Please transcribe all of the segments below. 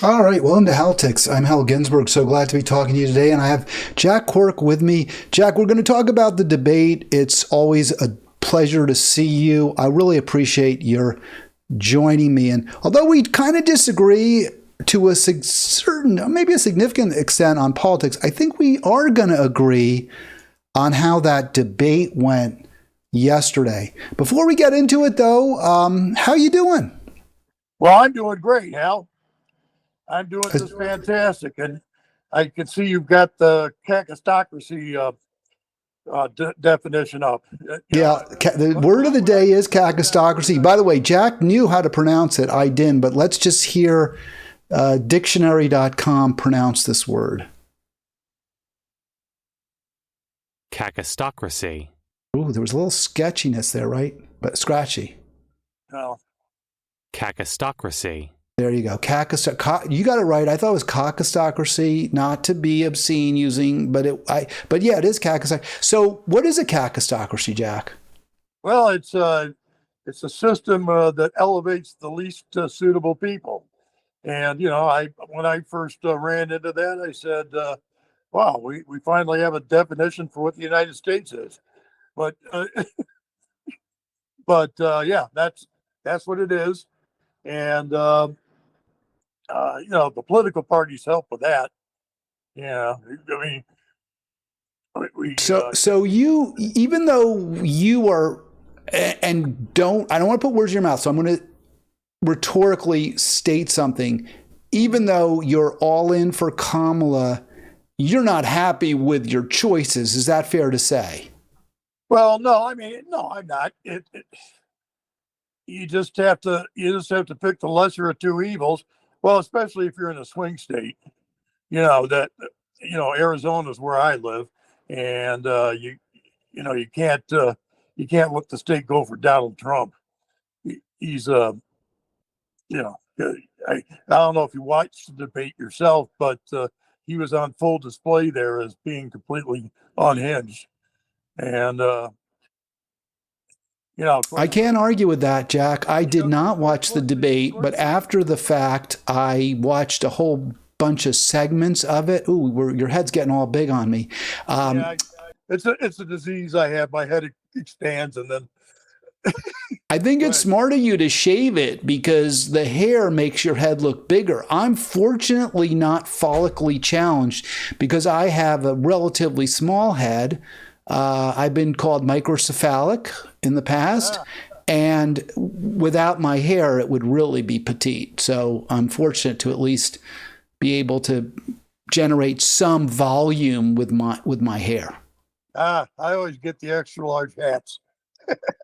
All right, welcome to Halitics. I'm Hal Ginsberg. So glad to be talking to you today. And I have Jack Quirk with me. Jack, we're going to talk about the debate. It's always a pleasure to see you. I really appreciate your joining me. And although we kind of disagree to a certain, maybe a significant extent on politics, I think we are going to agree on how that debate went yesterday. Before we get into it, though, how you doing? Well, I'm doing great, Hal. I'm doing just fantastic, and I can see you've got the cacistocracy definition up. Yeah, the word of the day is cacistocracy. By the way, Jack knew how to pronounce it. I didn't, but let's just hear dictionary.com pronounce this word. Cacistocracy. Ooh, there was a little sketchiness there, right? But scratchy. No. Cacistocracy. There you go. You got it right. I thought it was cacistocracy, not to be obscene using, but yeah, it is cacistocracy. So, what is a cacistocracy, Jack? Well, it's a system that elevates the least suitable people. And when I first ran into that, I said, "Wow, we finally have a definition for what the United States is." But yeah, that's what it is. And the political parties help with that. Yeah, I mean, So you, even though you are, and I don't want to put words in your mouth, so I'm going to rhetorically state something. Even though you're all in for Kamala, you're not happy with your choices. Is that fair to say? well, no, I'm not. You just have to pick the lesser of two evils. Well, especially if you're in a swing state, that Arizona is where I live, and you can't let the state go for Donald Trump. He's you know I don't know if you watched the debate yourself, but he was on full display there as being completely unhinged, and I can't argue with that, Jack. I did not watch the debate, but after the fact, I watched a whole bunch of segments of it. Ooh, your head's getting all big on me. Yeah, it's a disease I have. My head expands, and then I think it's smart of you to shave it because the hair makes your head look bigger. I'm fortunately not follically challenged because I have a relatively small head. I've been called microcephalic in the past, and without my hair, it would really be petite. So I'm fortunate to at least be able to generate some volume with my hair. I always get the extra large hats.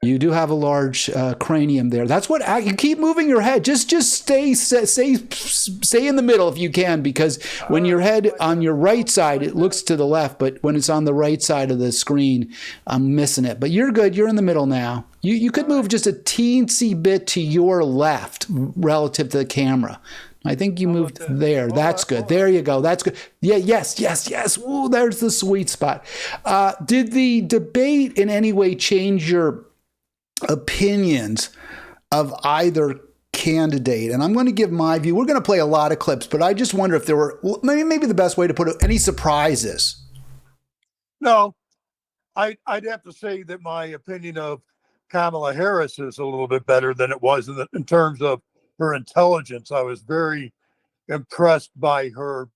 You do have a large cranium there. That's what you keep moving your head. Just stay in the middle if you can, because when your head on your right side, it looks to the left, but when it's on the right side of the screen, I'm missing it. But you're good. You're in the middle now. You could move just a teensy bit to your left relative to the camera. I think you moved there. That's good. There you go. That's good. Yeah. Yes. Ooh, there's the sweet spot. Did the debate in any way change your opinions of either candidate? And I'm going to give my view. We're going to play a lot of clips, but I just wonder if there were maybe the best way to put it, any surprises. No, I'd have to say that my opinion of Kamala Harris is a little bit better than it was in terms of her intelligence. I was very impressed by her.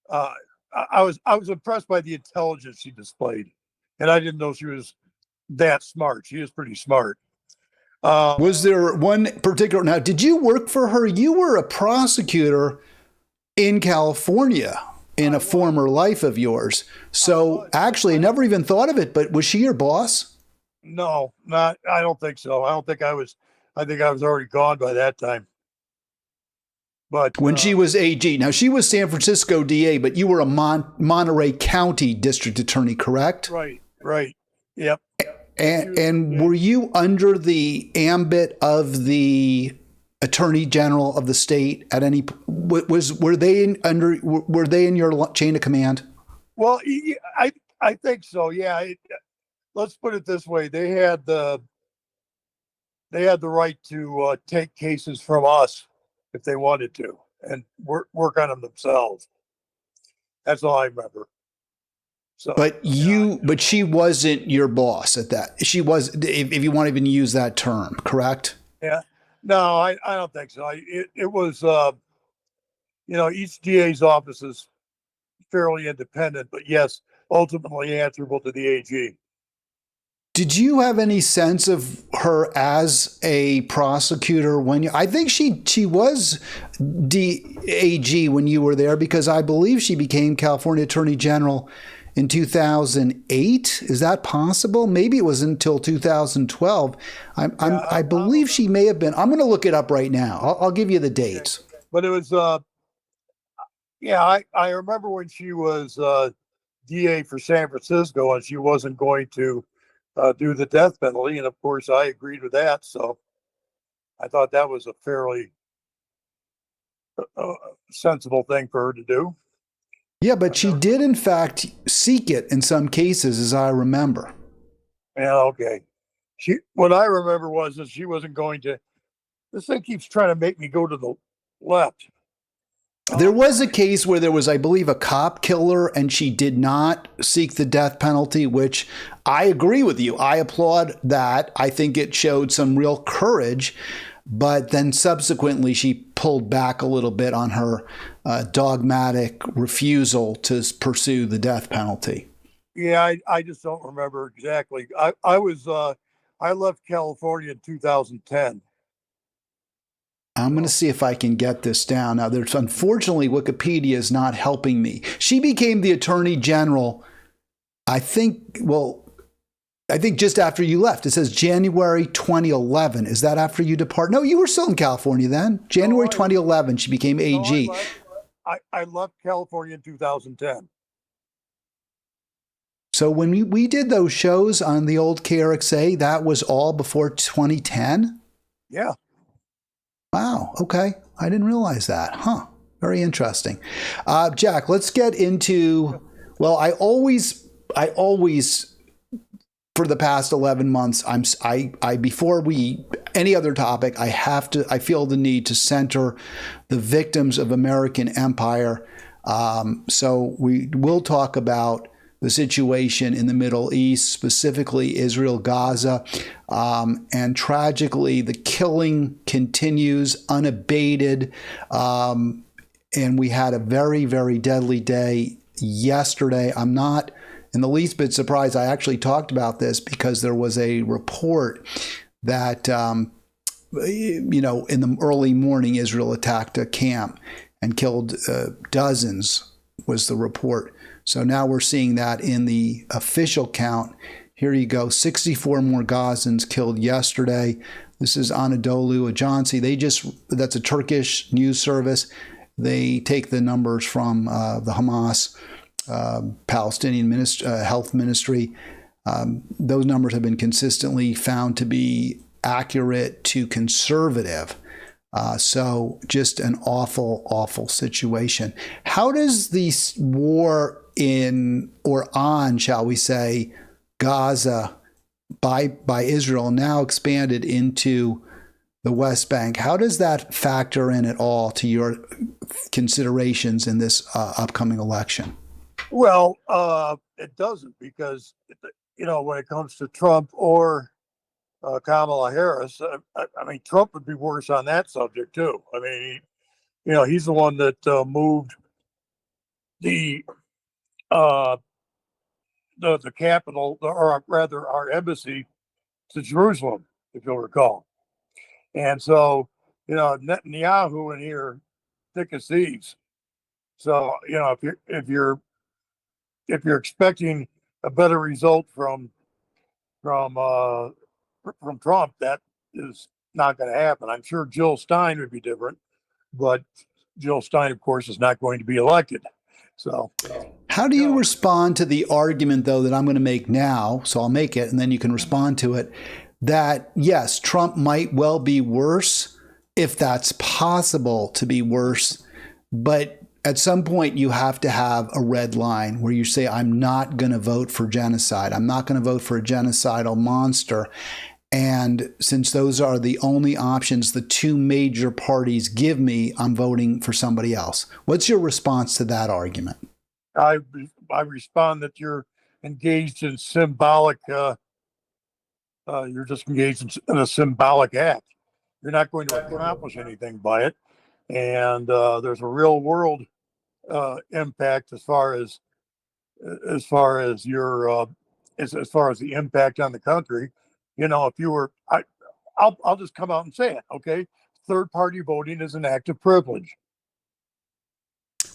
I was impressed by the intelligence she displayed, and I didn't know she was that smart. She is pretty smart. Was there one particular? Now, did you work for her? You were a prosecutor in California in a former life of yours. So actually, I never even thought of it. But was she your boss? No, not. I don't think so. I don't think I was. I think I was already gone by that time. But when she was AG, now she was San Francisco DA, but you were a Monterey County District Attorney, correct? Right. Yep. And were you under the ambit of the Attorney General of the state at any? Were they in your chain of command? Well, I think so. Yeah. Let's put it this way: they had the right to take cases from us if they wanted to. and work on them themselves. That's all I remember. So, But she wasn't your boss at that. She was, if you want to even use that term, correct? yeah, no, I don't think so. It was, each DA's office is fairly independent, but yes, ultimately answerable to the AG. Did you have any sense of her as a prosecutor when I think she was DAG when you were there, because I believe she became California Attorney General in 2008. Is that possible? Maybe it was until 2012. I believe she may have been. I'm going to look it up right now. I'll give you the dates. But it was, I remember when she was DA for San Francisco, and she wasn't going to do the death penalty, and of course I agreed with that. So I thought that was a fairly sensible thing for her to do. Yeah, but she did in fact seek it in some cases, as I remember. Yeah, okay. What I remember was that she wasn't going to. This thing keeps trying to make me go to the left. There was a case where there was, I believe, a cop killer, and she did not seek the death penalty, which I agree with you. I applaud that. I think it showed some real courage. But then subsequently, she pulled back a little bit on her dogmatic refusal to pursue the death penalty. Yeah, I just don't remember exactly. I left California in 2010. I'm going to see if I can get this down. Now, there's unfortunately, Wikipedia is not helping me. She became the Attorney General, I think just after you left. It says January 2011. Is that after you depart? No, you were still in California then. January 2011, she became AG. I left California in 2010. So when we did those shows on the old KRXA, that was all before 2010? Yeah. Wow. Okay. I didn't realize that. Huh. Very interesting. Jack, let's get into, well, I always, for the past 11 months, before any other topic, I feel the need to center the victims of American empire. So we will talk about the situation in the Middle East, specifically Israel, Gaza. And tragically, the killing continues unabated. And we had a very, very deadly day yesterday. I'm not in the least bit surprised. I actually talked about this because there was a report that, in the early morning, Israel attacked a camp and killed dozens, was the report. So now we're seeing that in the official count. Here you go. 64 more Gazans killed yesterday. This is Anadolu Ajansi. That's a Turkish news service. They take the numbers from the Hamas Palestinian health ministry. Those numbers have been consistently found to be accurate to conservative. So just an awful, awful situation. How does the war on, shall we say, Gaza by Israel, now expanded into the West Bank, how does that factor in at all to your considerations in this upcoming election? Well, it doesn't, because, when it comes to Trump or Kamala Harris, I mean, Trump would be worse on that subject too. I mean, he's the one that moved the capital, or rather our embassy, to Jerusalem, if you'll recall. And so, Netanyahu in here, thick as thieves. So, if you're expecting a better result from Trump, that is not going to happen. I'm sure Jill Stein would be different, but Jill Stein, of course, is not going to be elected. So, how do you respond to the argument, though, that I'm going to make now? So I'll make it, and then you can respond to it. That yes, Trump might well be worse, if that's possible to be worse, but at some point you have to have a red line where you say, I'm not going to vote for genocide. I'm not going to vote for a genocidal monster. And since those are the only options the two major parties give me, I'm voting for somebody else. What's your response to that argument? I I respond that you're engaged in symbolic. You're just engaged in a symbolic act. You're not going to accomplish anything by it, and there's a real world impact as far as your as far as the impact on the country. You know, if you were, I'll just come out and say it. Okay, third party voting is an act of privilege.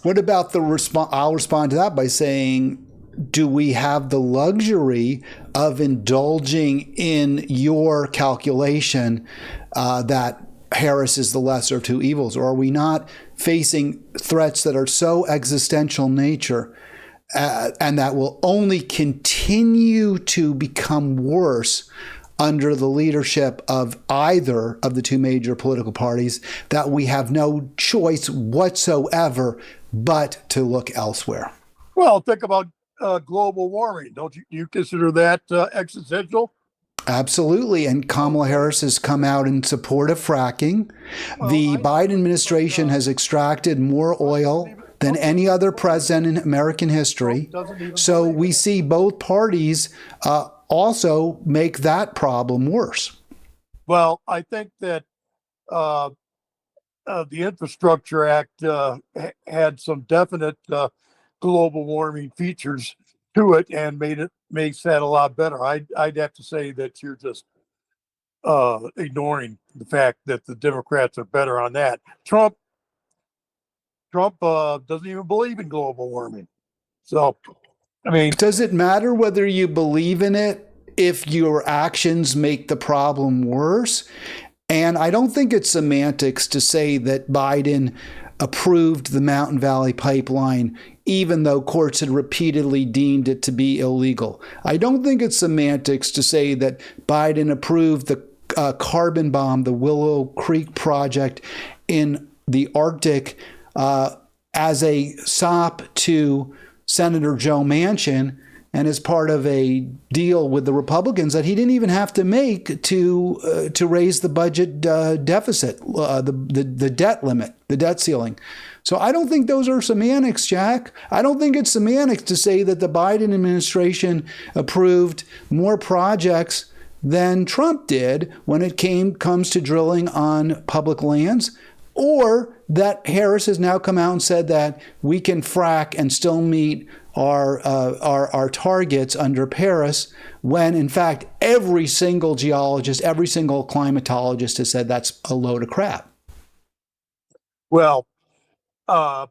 What about the response? I'll respond to that by saying, do we have the luxury of indulging in your calculation that Harris is the lesser of two evils? Or are we not facing threats that are so existential nature and that will only continue to become worse under the leadership of either of the two major political parties, that we have no choice whatsoever but to look elsewhere? Well, think about global warming. Don't you consider that existential? Absolutely. And Kamala Harris has come out in support of fracking. The Biden administration has extracted more oil than any other president in American history. So we see both parties also make that problem worse. Well, I think that the Infrastructure Act had some definite global warming features to it and makes that a lot better. I'd have to say that you're just ignoring the fact that the Democrats are better on that. Trump doesn't even believe in global warming. So, I mean, does it matter whether you believe in it if your actions make the problem worse? And I don't think it's semantics to say that Biden approved the Mountain Valley Pipeline, even though courts had repeatedly deemed it to be illegal. I don't think it's semantics to say that Biden approved the carbon bomb, the Willow Creek project in the Arctic, as a sop to Senator Joe Manchin, and as part of a deal with the Republicans that he didn't even have to make to raise the budget deficit, the debt limit, the debt ceiling. So I don't think those are semantics, Jack. I don't think it's semantics to say that the Biden administration approved more projects than Trump did when it comes to drilling on public lands, or that Harris has now come out and said that we can frack and still meet our targets under Paris, when in fact every single geologist, every single climatologist has said that's a load of crap. Well, I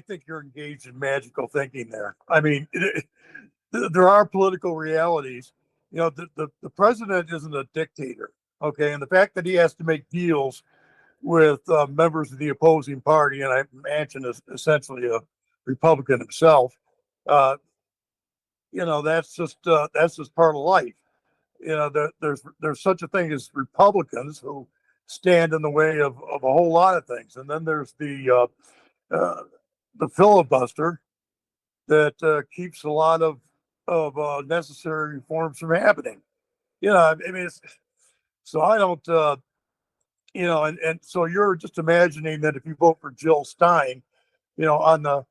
think you're engaged in magical thinking there. I mean, there are political realities. You know, the president isn't a dictator, okay? And the fact that he has to make deals with members of the opposing party, and Manchin is essentially a Republican himself, you know, that's just part of life. You know, there's such a thing as Republicans who stand in the way of a whole lot of things, and then there's the filibuster that keeps a lot of necessary reforms from happening. You know, I mean, so I don't, you know, and so you're just imagining that if you vote for Jill Stein, you know, on the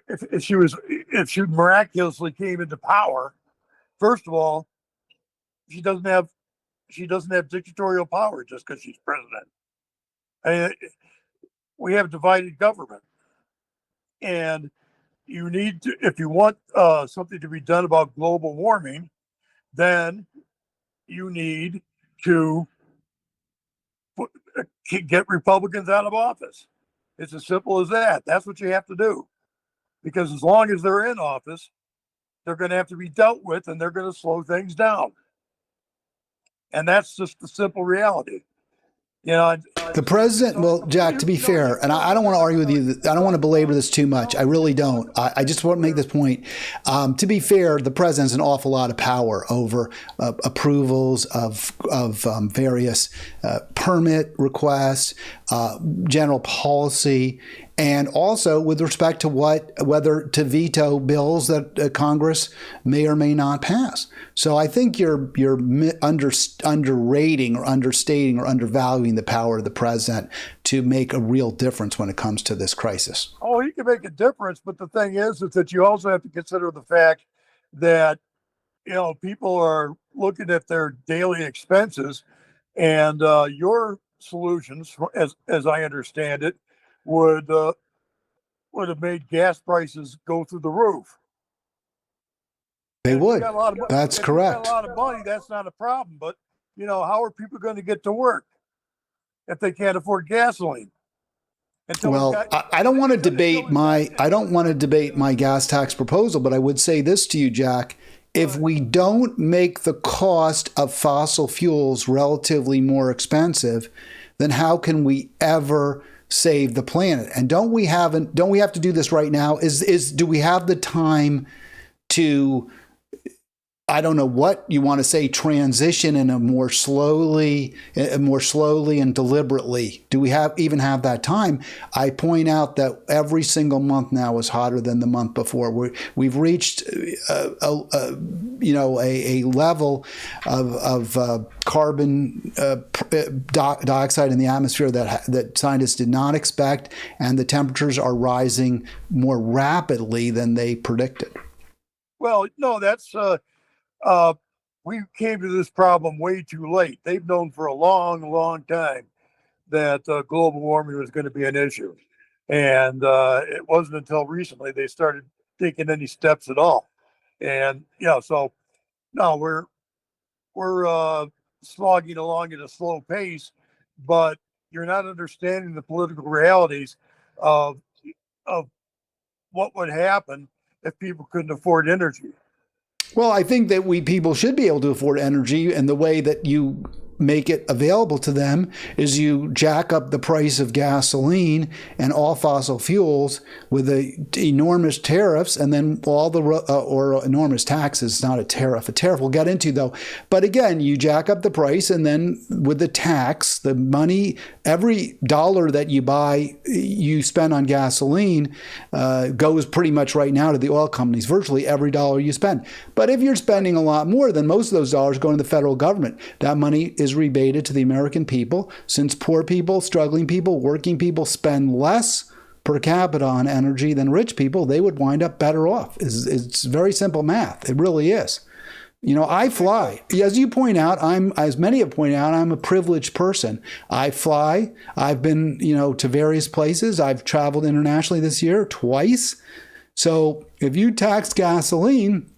if she miraculously came into power, first of all, she doesn't have dictatorial power just because she's president. I mean, we have divided government, and you need to, if you want something to be done about global warming, then you need to get Republicans out of office. It's as simple as that. That's what you have to do, because as long as they're in office, they're going to have to be dealt with, and they're going to slow things down. And that's just the simple reality. You know, The president, well, Jack, to be fair, and I don't want to argue with you, I don't want to belabor this too much. I really don't. I just want to make this point. To be fair, the president has an awful lot of power over approvals of various permit requests, general policy, and also with respect to whether to veto bills that Congress may or may not pass. So I think you're underrating or understating or undervaluing the power of the president to make a real difference when it comes to this crisis. Oh, he can make a difference, but the thing is that you also have to consider the fact that people are looking at their daily expenses, and your solutions, as I understand it, would have made gas prices go through the roof. They would. That's correct. If you got a lot of money, that's not a problem. But how are people going to get to work if they can't afford gasoline? I don't want to debate my gas tax proposal, but I would say this to you, Jack. If we don't make the cost of fossil fuels relatively more expensive, then how can we ever save the planet? And don't we have to do this right now? Do we have the time to, I don't know what you want to say, transition in a more slowly and deliberately? Do we even have that time? I point out that every single month now is hotter than the month before. We've reached a level of carbon dioxide in the atmosphere that scientists did not expect, and the temperatures are rising more rapidly than they predicted. Well, no, that's we came to this problem way too late. They've known for a long, long time that global warming was going to be an issue, and it wasn't until recently they started taking any steps at all. And so no, we're slogging along at a slow pace, but you're not understanding the political realities of what would happen if people couldn't afford energy. Well, I think that people should be able to afford energy, and the way that you make it available to them is you jack up the price of gasoline and all fossil fuels with the enormous tariffs, and then all the or enormous taxes. Not a tariff. A tariff we'll get into, though. But again, you jack up the price, and then with the tax, the money, every dollar that you spend on gasoline goes pretty much right now to the oil companies. Virtually every dollar you spend. But if you're spending a lot more, then most of those dollars go into the federal government. That money is rebated to the American people. Since poor people, struggling people, working people spend less per capita on energy than rich people, they would wind up better off. It's very simple math. It really is. I fly. As you point out, as many have pointed out, I'm a privileged person. I fly. I've been, to various places. I've traveled internationally this year twice. So if you tax gasoline,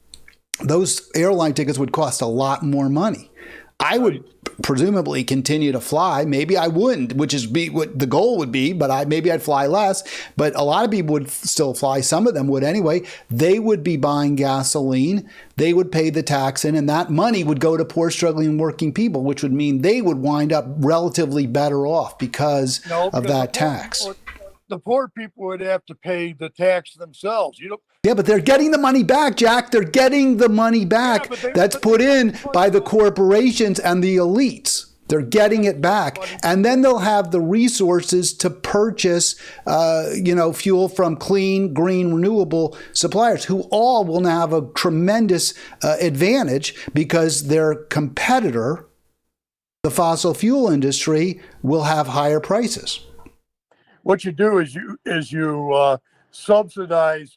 those airline tickets would cost a lot more money. I would presumably continue to fly. Maybe I wouldn't, which is what the goal would be, but maybe I'd fly less. But a lot of people would still fly. Some of them would anyway. They would be buying gasoline. They would pay the tax in, and that money would go to poor, struggling, working people, which would mean they would wind up relatively better off because of that tax. The poor people would have to pay the tax themselves. Yeah, but they're getting the money back, Jack. They're getting the money back that's put in by the corporations and the elites. They're getting it back. And then they'll have the resources to purchase, fuel from clean, green, renewable suppliers who all will now have a tremendous advantage because their competitor, the fossil fuel industry, will have higher prices. What you do is you subsidize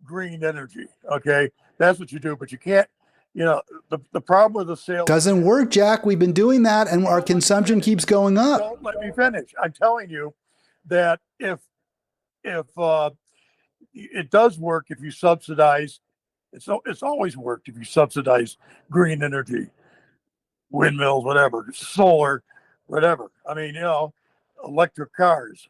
green energy. Okay, that's what you do. But you can't. The problem with the sale doesn't work, Jack. We've been doing that, and our consumption keeps going up. Don't let me finish. I'm telling you that if it does work, if you subsidize, it's always worked if you subsidize green energy, windmills, whatever, solar, whatever. I mean, electric cars.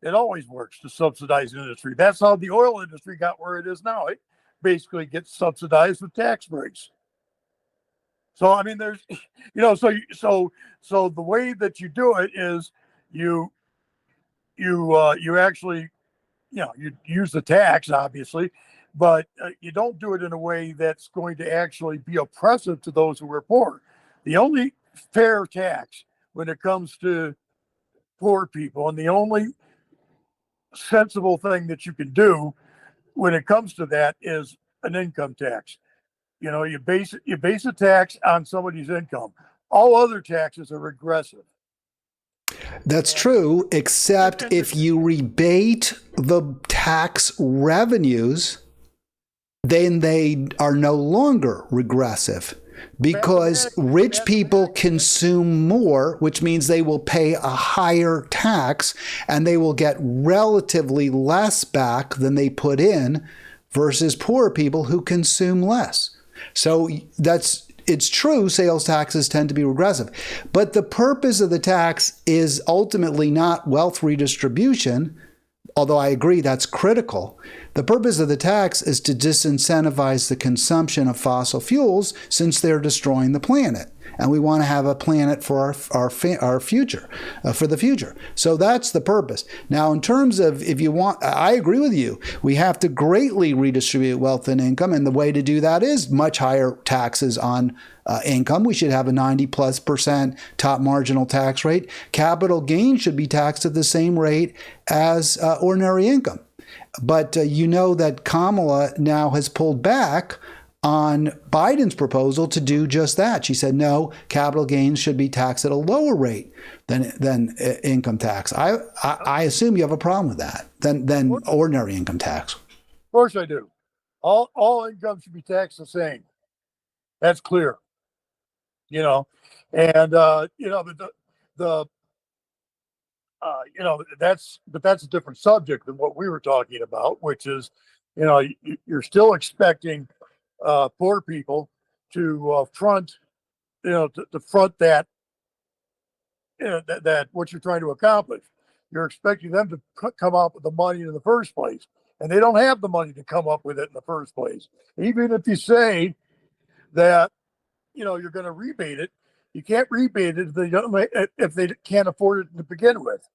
It always works to subsidize the industry. That's how the oil industry got where it is now. It basically gets subsidized with tax breaks. So I mean, there's, so the way that you do it is you you actually, you use the tax, obviously, but you don't do it in a way that's going to actually be oppressive to those who are poor. The only fair tax when it comes to poor people, and the only sensible thing that you can do when it comes to that, is an income tax. You base a tax on somebody's income. All other taxes are regressive. That's And, true, except and if you rebate the tax revenues, then they are no longer regressive because rich people consume more, which means they will pay a higher tax and they will get relatively less back than they put in versus poor people who consume less. So it's true, sales taxes tend to be regressive. But the purpose of the tax is ultimately not wealth redistribution, although I agree that's critical. The purpose of the tax is to disincentivize the consumption of fossil fuels since they're destroying the planet. And we want to have a planet for our future, for the future. So that's the purpose. Now, in terms of if you want, I agree with you. We have to greatly redistribute wealth and income. And the way to do that is much higher taxes on income. We should have a 90+% top marginal tax rate. Capital gains should be taxed at the same rate as ordinary income. But you know that Kamala now has pulled back on Biden's proposal to do just that. She said, no, capital gains should be taxed at a lower rate than income tax. I assume you have a problem with that than ordinary income tax. of course I do. All income should be taxed the same. That's clear. You know, and the that's a different subject than what we were talking about, which is, you're still expecting poor people to front, to front that, that what you're trying to accomplish. You're expecting them to come up with the money in the first place, and they don't have the money to come up with it in the first place. Even if you say that, you're going to rebate it, you can't rebate it if they can't afford it to begin with.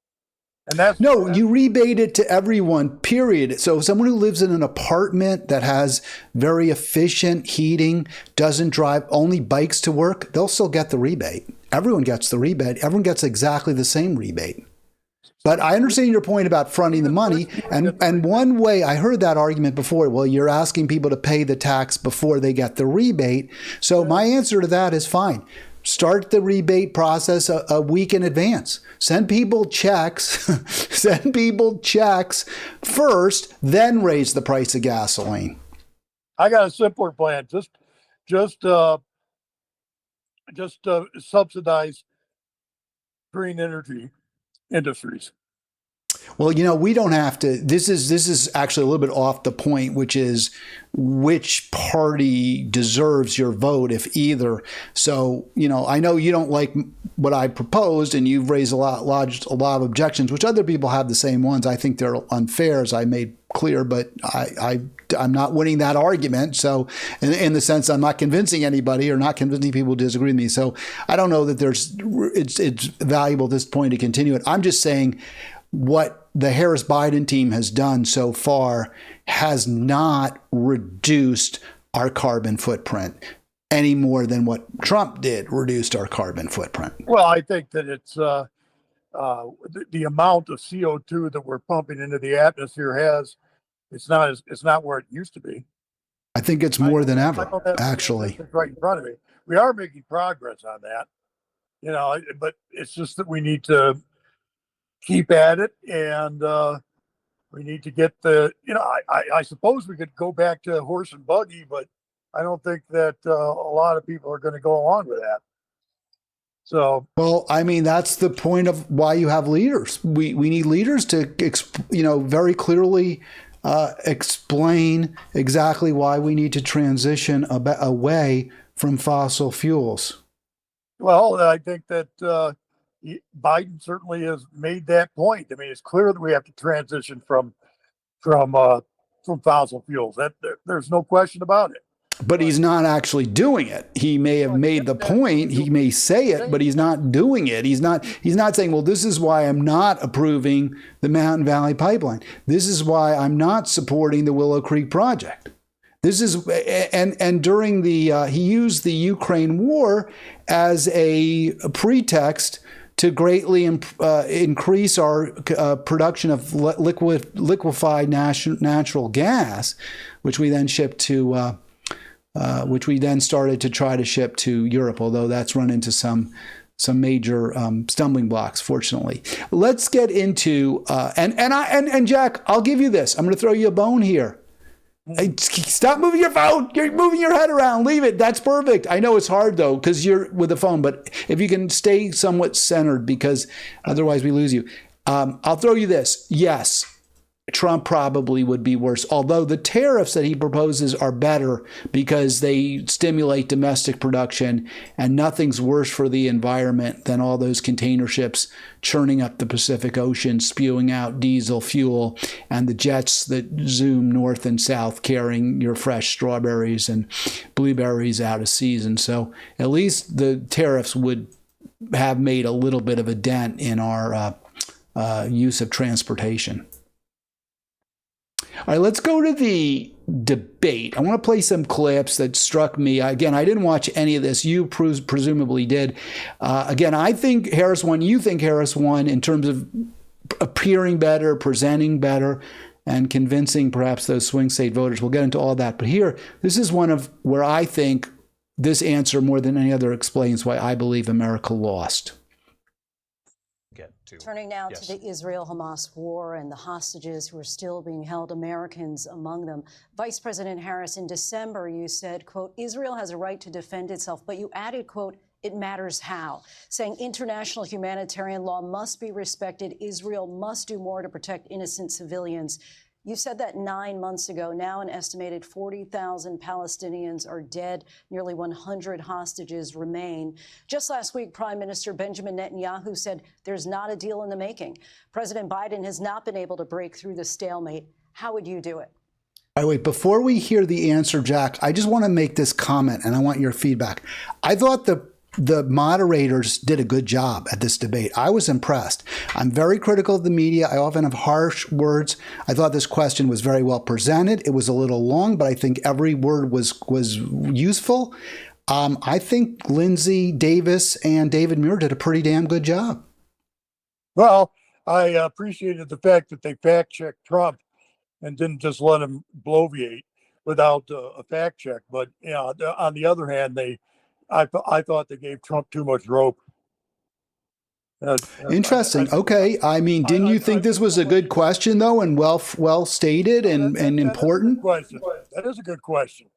And no, you rebate it to everyone, period. So someone who lives in an apartment that has very efficient heating, doesn't drive, only bikes to work, they'll still get the rebate. Everyone gets the rebate. Everyone gets exactly the same rebate. But I understand your point about fronting the money. And one way I heard that argument before, well, you're asking people to pay the tax before they get the rebate. So my answer to that is fine. Start the rebate process a week in advance. Send people checks. Send people checks first, then raise the price of gasoline. I got a simpler plan. Just subsidize green energy industries. Well, we don't have to. This is actually a little bit off the point, which is which party deserves your vote, if either. So, I know you don't like what I proposed, and you've raised a lot of objections, which other people have the same ones. I think they're unfair, as I made clear, but I'm not winning that argument. So, in the sense, I'm not convincing anybody or not convincing people who disagree with me. So, I don't know that it's valuable at this point to continue it. I'm just saying, what the Harris-Biden team has done so far has not reduced our carbon footprint any more than what Trump did reduced our carbon footprint. Well, I think that it's the amount of CO2 that we're pumping into the atmosphere it's not where it used to be. I think it's more than ever, actually. Right in front of me. We are making progress on that, but it's just that we need to keep at it, and we need to get I suppose we could go back to horse and buggy, but I don't think that a lot of people are going to go along with that. So, well, I mean, that's the point of why you have leaders. We need leaders to very clearly explain exactly why we need to transition away from fossil fuels. Well, I think that Biden certainly has made that point. I mean, it's clear that we have to transition from fossil fuels. There's no question about it. But he's not actually doing it. He may have made the point. He may say it, but he's not doing it. He's not saying, well, this is why I'm not approving the Mountain Valley Pipeline. This is why I'm not supporting the Willow Creek project. This is, and during the, he used the Ukraine war as a pretext to greatly increase our production of liquefied natural gas, which we then shipped to, which we then started to try to ship to Europe, although that's run into some major stumbling blocks, fortunately. Let's get into and Jack, I'll give you this. I'm going to throw you a bone here. Hey, stop moving your phone. You're moving your head around. Leave it. That's perfect. I know it's hard though because you're with the phone, but if you can stay somewhat centered, because otherwise we lose you. I'll throw you this. Yes. Trump probably would be worse, although the tariffs that he proposes are better because they stimulate domestic production, and nothing's worse for the environment than all those container ships churning up the Pacific Ocean, spewing out diesel fuel, and the jets that zoom north and south carrying your fresh strawberries and blueberries out of season. So at least the tariffs would have made a little bit of a dent in our use of transportation. All right, let's go to the debate. I want to play some clips that struck me. Again, I didn't watch any of this. You presumably did. Again, I think Harris won. You think Harris won in terms of appearing better, presenting better, and convincing perhaps those swing state voters. We'll get into all that. But here, this is one of where I think this answer more than any other explains why I believe America lost. Turning now to the Israel-Hamas war and the hostages who are still being held, Americans among them. Vice President Harris, in December, you said, quote, Israel has a right to defend itself, but you added, quote, it matters how, saying international humanitarian law must be respected. Israel must do more to protect innocent civilians. You said that 9 months ago. Now an estimated 40,000 Palestinians are dead. Nearly 100 hostages remain. Just last week, Prime Minister Benjamin Netanyahu said there's not a deal in the making. President Biden has not been able to break through the stalemate. How would you do it? All right, wait, before we hear the answer, Jack, I just want to make this comment, and I want your feedback. I thought the moderators did a good job at this debate. I was impressed. I'm very critical of the media. I often have harsh words. I thought this question was very well presented. It was a little long, but I think every word was useful. I think Lindsay Davis and David Muir did a pretty damn good job. Well, I appreciated the fact that they fact-checked Trump and didn't just let him bloviate without a fact check. But on the other hand, I thought they gave Trump too much rope. Interesting. Okay. I mean, didn't you think this was a good question, though, and well stated and important? That is a good question.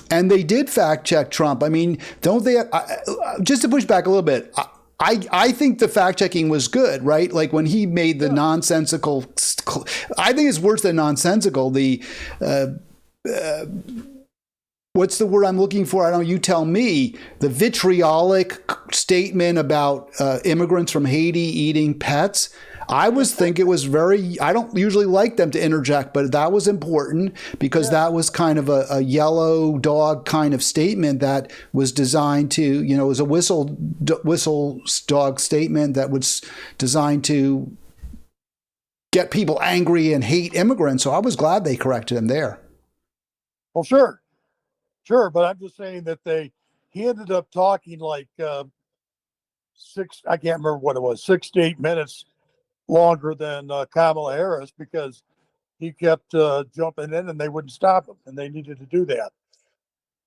And they did fact check Trump. I mean, don't they? Just to push back a little bit, I think the fact checking was good, right? Like when he made the nonsensical, I think it's worse than nonsensical. The what's the word I'm looking for? I don't know. You tell me. The vitriolic statement about immigrants from Haiti eating pets. I think it was very, I don't usually like them to interject, but that was important because that was kind of a yellow dog kind of statement that was designed to, it was a whistle dog statement that was designed to get people angry and hate immigrants. So I was glad they corrected him there. Well, sure. But I'm just saying that he ended up talking like I can't remember what it was, 6 to 8 minutes longer than Kamala Harris because he kept jumping in and they wouldn't stop him, and they needed to do that.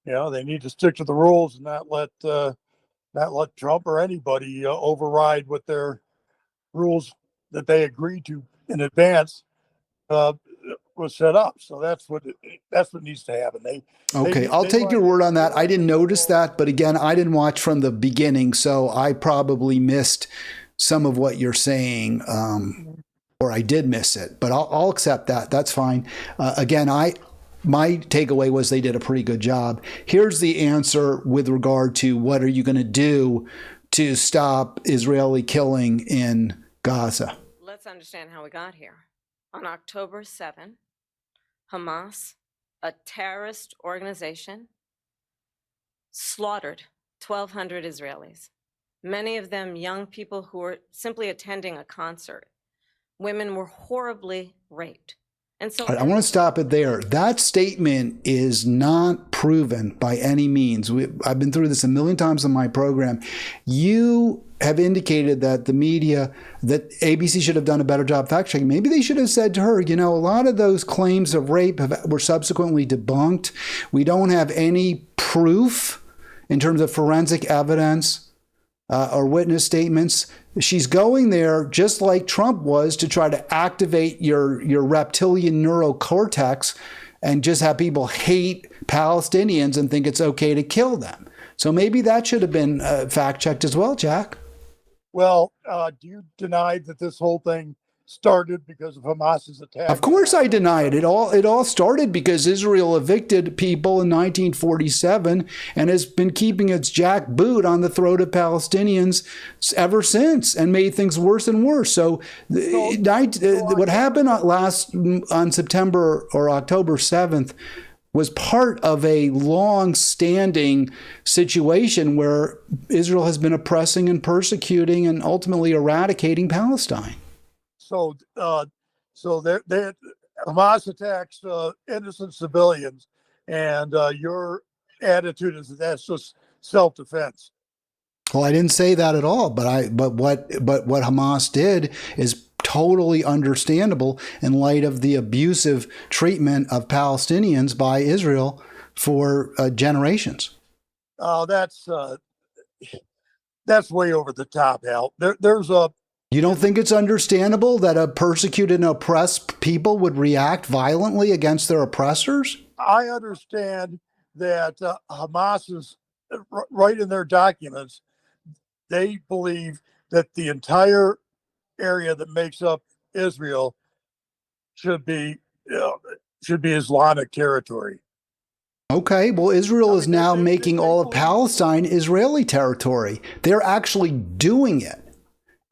They need to stick to the rules and not let Trump or anybody override what their rules that they agreed to in advance was set up. So that's what needs to happen. I'll take your word on that. I didn't notice that, but again, I didn't watch from the beginning, so I probably missed some of what you're saying, or I did miss it. But I'll accept that. That's fine. Again, my takeaway was they did a pretty good job. Here's the answer with regard to what are you going to do to stop Israeli killing in Gaza. Let's understand how we got here. On October 7, Hamas a terrorist organization, slaughtered 1,200 Israelis, many of them young people who were simply attending a concert. Women were horribly raped. And so I want to stop it there. That statement is not proven by any means. I've been through this a million times on my program. You have indicated that the media, that ABC should have done a better job fact checking. Maybe they should have said to her, you know, a lot of those claims of rape were subsequently debunked. We don't have any proof in terms of forensic evidence or witness statements. She's going there just like Trump was to try to activate your reptilian neurocortex and just have people hate Palestinians and think it's okay to kill them. So maybe that should have been fact checked as well, Jack. Well, do you deny that this whole thing started because of Hamas's attack? Of course I deny it. It all started because Israel evicted people in 1947 and has been keeping its jackboot on the throat of Palestinians ever since and made things worse and worse. So what happened on September or October 7th was part of a long-standing situation where Israel has been oppressing and persecuting and ultimately eradicating Palestine. So Hamas attacks innocent civilians, and your attitude is that that's just self-defense. Well, I didn't say that at all, but what Hamas did is totally understandable in light of the abusive treatment of Palestinians by Israel for generations. That's way over the top, Hal. You don't think it's understandable that a persecuted and oppressed people would react violently against their oppressors? I understand that Hamas is right in their documents. They believe that the entire area that makes up Israel should be Islamic territory. Okay, well, Israel is now making all of Palestine Israeli territory. They're actually doing it.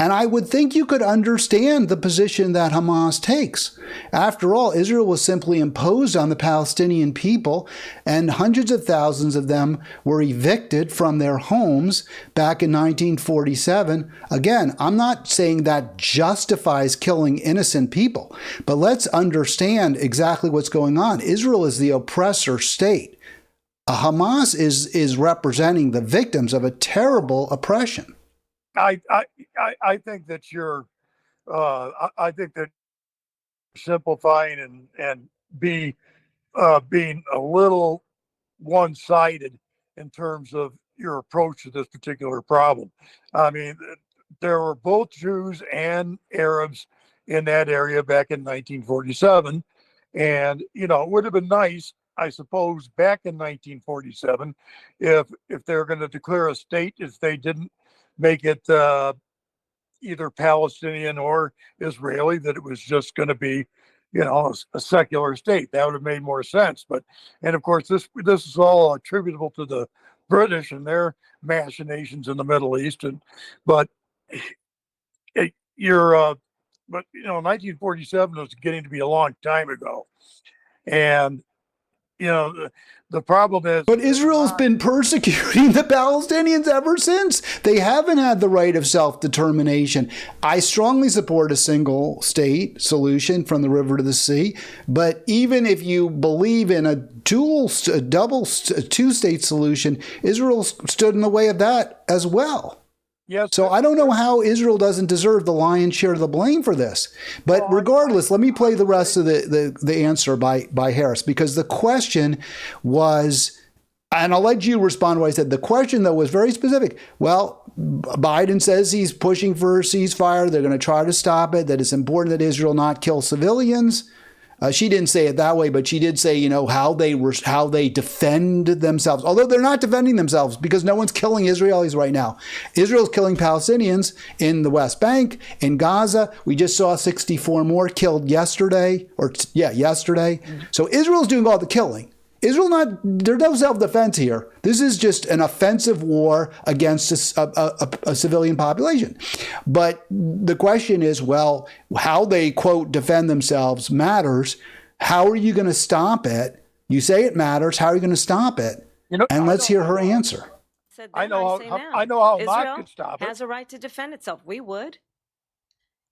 And I would think you could understand the position that Hamas takes. After all, Israel was simply imposed on the Palestinian people, and hundreds of thousands of them were evicted from their homes back in 1947. Again, I'm not saying that justifies killing innocent people, but let's understand exactly what's going on. Israel is the oppressor state. Hamas is representing the victims of a terrible oppression. I think that you're simplifying and being a little one-sided in terms of your approach to this particular problem. I mean, there were both Jews and Arabs in that area back in 1947, and it would have been nice, I suppose, back in 1947, if they're going to declare a state, if they didn't make it either Palestinian or Israeli, that it was just going to be, a secular state. That would have made more sense. And of course, this is all attributable to the British and their machinations in the Middle East. 1947 was getting to be a long time ago, and the problem is... But Israel's been persecuting the Palestinians ever since. They haven't had the right of self-determination. I strongly support a single state solution from the river to the sea. But even if you believe in a two-state solution, Israel stood in the way of that as well. Yes. So I don't know how Israel doesn't deserve the lion's share of the blame for this. But regardless, let me play the rest of the answer by Harris, because the question was, and I'll let you respond to what I said. The question, though, was very specific. Well, Biden says he's pushing for a ceasefire. They're going to try to stop it, that it's important that Israel not kill civilians. She didn't say it that way, but she did say, how they defend themselves. Although they're not defending themselves because no one's killing Israelis right now. Israel's killing Palestinians in the West Bank, in Gaza. We just saw 64 more killed yesterday. So Israel's doing all the killing. There's no self-defense here. This is just an offensive war against a civilian population. But the question is, how they, quote, defend themselves matters. How are you going to stop it You say it matters. How are you going to stop it? And let's hear her answer. Said I then, know say how now. I know how Hamas Israel could stop it. has a right to defend itself. We would.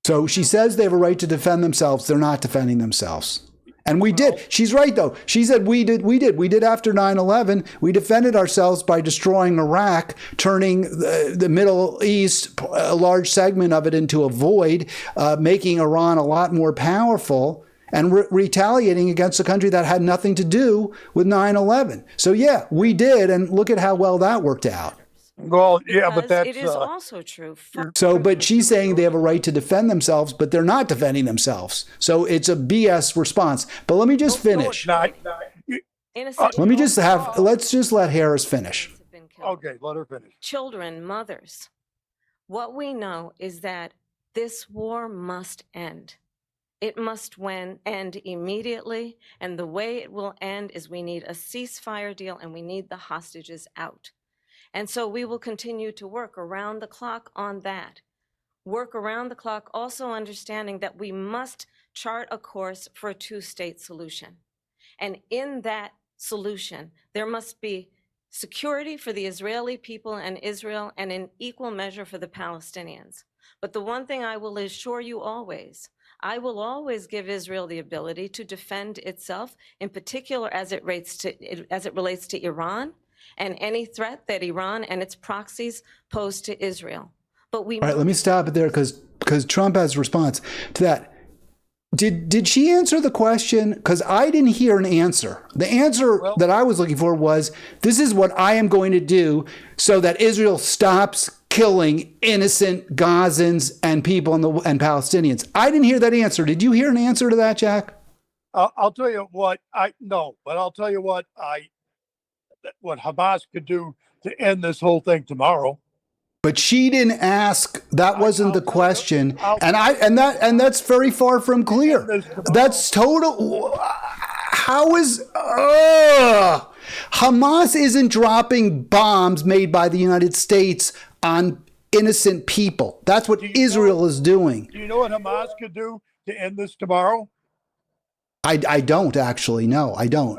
So she says they have a right to defend themselves. They're not defending themselves. And we did. She's right, though. She said we did after 9/11. We defended ourselves by destroying Iraq, turning the Middle East, a large segment of it, into a void, making Iran a lot more powerful, and retaliating against a country that had nothing to do with 9/11. So, yeah, we did. And look at how well that worked out. Well, yeah, but Because that's it is also true. So, but she's saying they have a right to defend themselves, but they're not defending themselves. So it's a BS response. But let me just finish. not. Innocent Let me just let's just let Harris finish. have been killed. Okay, let her finish. Children, mothers. What we know is that this war must end. It must end immediately. And the way it will end is we need a ceasefire deal and we need the hostages out. And so we will continue to work around the clock on that. Work around the clock, also understanding that we must chart a course for a two-state solution. And in that solution, there must be security for the Israeli people and Israel, and in equal measure for the Palestinians. But the one thing I will assure you always, I will always give Israel the ability to defend itself, in particular as it relates to Iran, and any threat that Iran and its proxies pose to Israel. But we All right, let me stop it there because Trump has a response to that. Did she answer the question? Because I didn't hear an answer. The answer that I was looking for was, this is what I am going to do so that Israel stops killing innocent Gazans and people and Palestinians. I didn't hear that answer. Did you hear an answer to that, Jack? I'll tell you what but I'll tell you what Hamas could do to end this whole thing tomorrow. But she didn't ask. That wasn't the question, and that's very far from clear. That's total. How is Hamas isn't dropping bombs made by the United States on innocent people? That's what Israel is doing. Do you know what Hamas could do to end this tomorrow? I don't actually. No, I don't.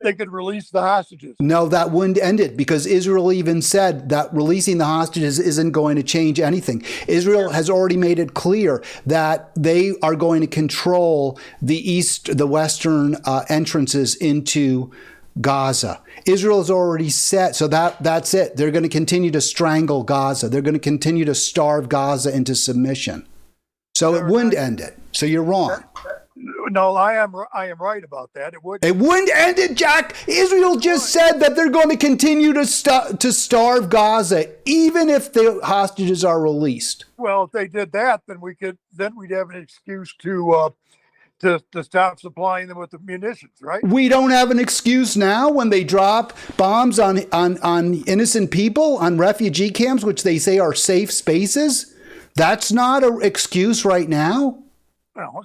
They could release the hostages. No, that wouldn't end it, because Israel even said that releasing the hostages isn't going to change anything. Israel has already made it clear that they are going to control the western entrances into Gaza. Israel has already said, so that's it. They're going to continue to strangle Gaza. They're going to continue to starve Gaza into submission. So it wouldn't end it. So you're wrong. No, I am right about that. It wouldn't end it, Jack. Israel just said that they're going to continue to starve Gaza, even if the hostages are released. Well, if they did that, then we'd have an excuse to stop supplying them with the munitions, right? We don't have an excuse now when they drop bombs on innocent people, on refugee camps, which they say are safe spaces. That's not an excuse right now. Well,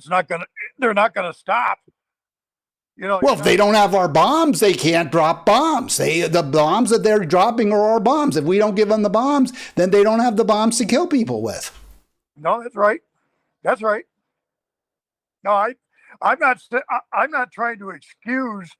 they're not gonna stop. Well, if they don't have our bombs, they can't drop bombs. The bombs that they're dropping are our bombs. If we don't give them the bombs, then they don't have the bombs to kill people with. No, that's right. That's right. No, I'm not trying to excuse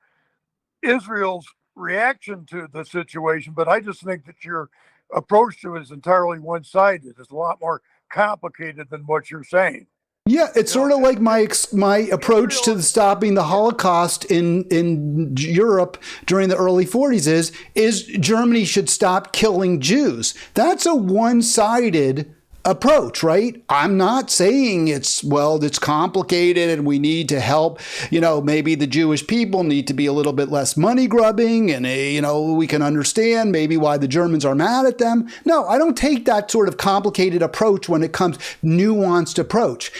Israel's reaction to the situation, but I just think that your approach to it is entirely one-sided. It's a lot more complicated than what you're saying. Yeah, it's sort of like my approach to stopping the Holocaust in Europe during the early 40s is Germany should stop killing Jews. That's a one-sided approach, right? I'm not saying it's complicated and we need to help, maybe the Jewish people need to be a little bit less money grubbing, and, we can understand maybe why the Germans are mad at them. No, I don't take that sort of complicated approach when it comes nuanced approach.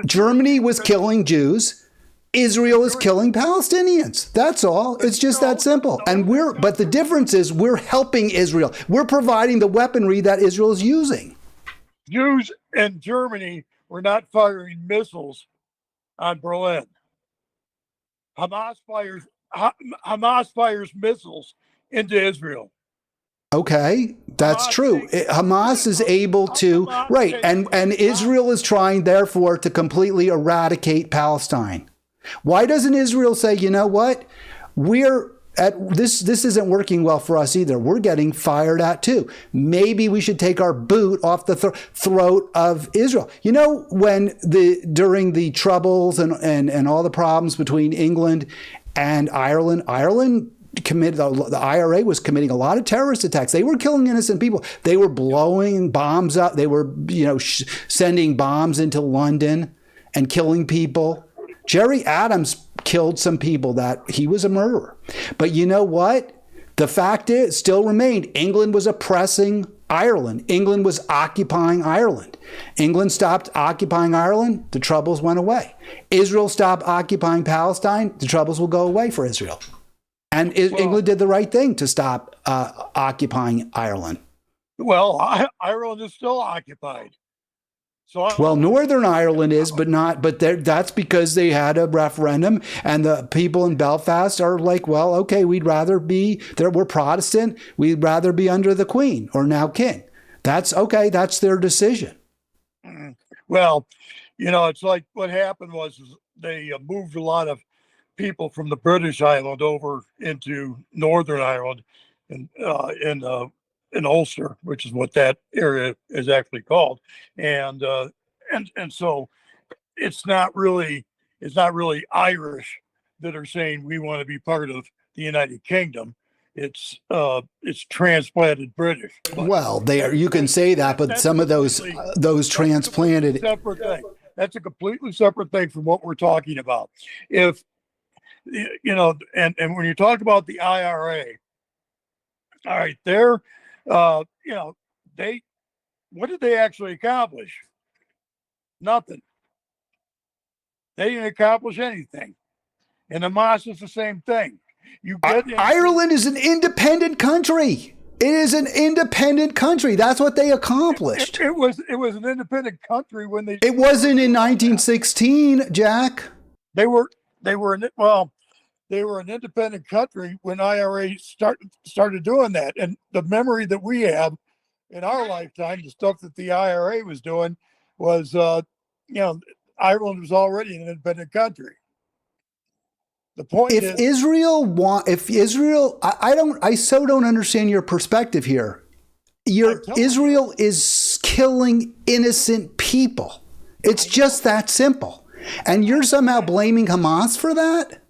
Germany was killing Jews. Israel is killing Palestinians. That's all. It's just that simple. But the difference is we're helping Israel. We're providing the weaponry that Israel is using. Jews in Germany were not firing missiles on Berlin. Hamas fires missiles into Israel. Okay, that's true. Hamas is able to, right, and Israel is trying, therefore, to completely eradicate Palestine. Why doesn't Israel say, you know what? we're at this isn't working well for us either. We're getting fired at too. Maybe we should take our boot off the throat of Israel. You know, during the troubles and all the problems between England and Ireland committed, the IRA was committing a lot of terrorist attacks. They were killing innocent people. They were blowing bombs up. They were, sending bombs into London and killing people. Jerry Adams killed some people that he was a murderer. But you know what? The fact is, still remained, England was oppressing Ireland. England was occupying Ireland. England stopped occupying Ireland, the troubles went away. Israel stopped occupying Palestine, the troubles will go away for Israel. And England did the right thing to stop occupying Ireland. Well, Ireland is still occupied. Well, Northern Ireland is, but not. But that's because they had a referendum, and the people in Belfast are like, well, okay, we'd rather be there. We're Protestant. We'd rather be under the Queen or now King. That's okay. That's their decision. Well, it's like what happened was they moved a lot of people from the British island over into Northern Ireland, and in Ulster, which is what that area is actually called, and so it's not really Irish that are saying we want to be part of the United Kingdom. It's transplanted British. Well, they are. You can say that, but some of those transplanted. Separate thing. That's a completely separate thing from what we're talking about. If and when you talk about the IRA, all right, what did they actually accomplish? Nothing. They didn't accomplish anything. And Hamas is the same thing. Ireland is an independent country. It is an independent country. That's what they accomplished. It was an independent country when they. It wasn't in 1916, Jack. They were an independent country when IRA started doing that. And the memory that we have in our lifetime, the stuff that the IRA was doing was, Ireland was already an independent country. The point is, I so don't understand your perspective here. Israel is killing innocent people. It's just that simple. And you're somehow blaming Hamas for that?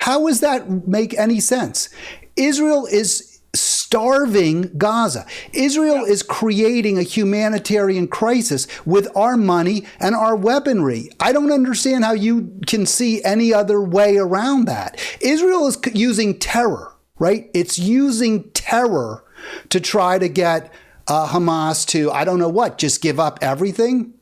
How does that make any sense? Israel is starving Gaza. Israel is creating a humanitarian crisis with our money and our weaponry. I don't understand how you can see any other way around that. Israel is using terror, right? It's using terror to try to get Hamas to, I don't know what, just give up everything.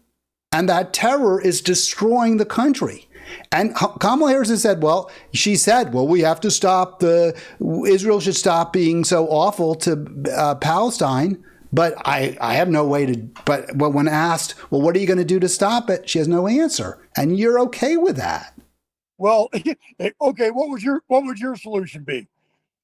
And that terror is destroying the country. And Kamala Harris has said, we have to stop Israel should stop being so awful to Palestine. But I have no way to, but when asked, well, what are you going to do to stop it? She has no answer. And you're okay with that. Well, okay. What would your solution be?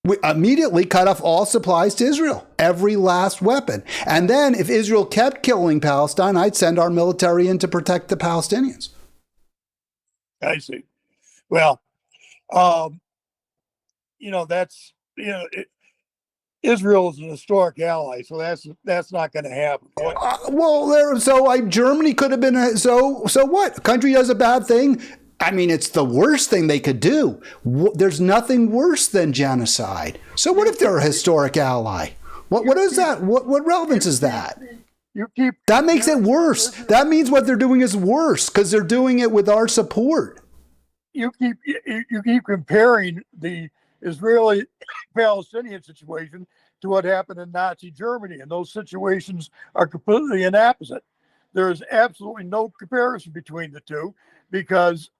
We immediately cut off all supplies to Israel, every last weapon. And then if Israel kept killing Palestine, I'd send our military in to protect the Palestinians. I see. Well, Israel is an historic ally, so that's not going to happen. Germany could have been so what? A country does a bad thing. I mean, it's the worst thing they could do. There's nothing worse than genocide. So what if they're a historic ally? What is that? What relevance is that? That makes it worse. That means what they're doing is worse because they're doing it with our support. You keep comparing the Israeli-Palestinian situation to what happened in Nazi Germany, and those situations are completely opposite. There is absolutely no comparison between the two because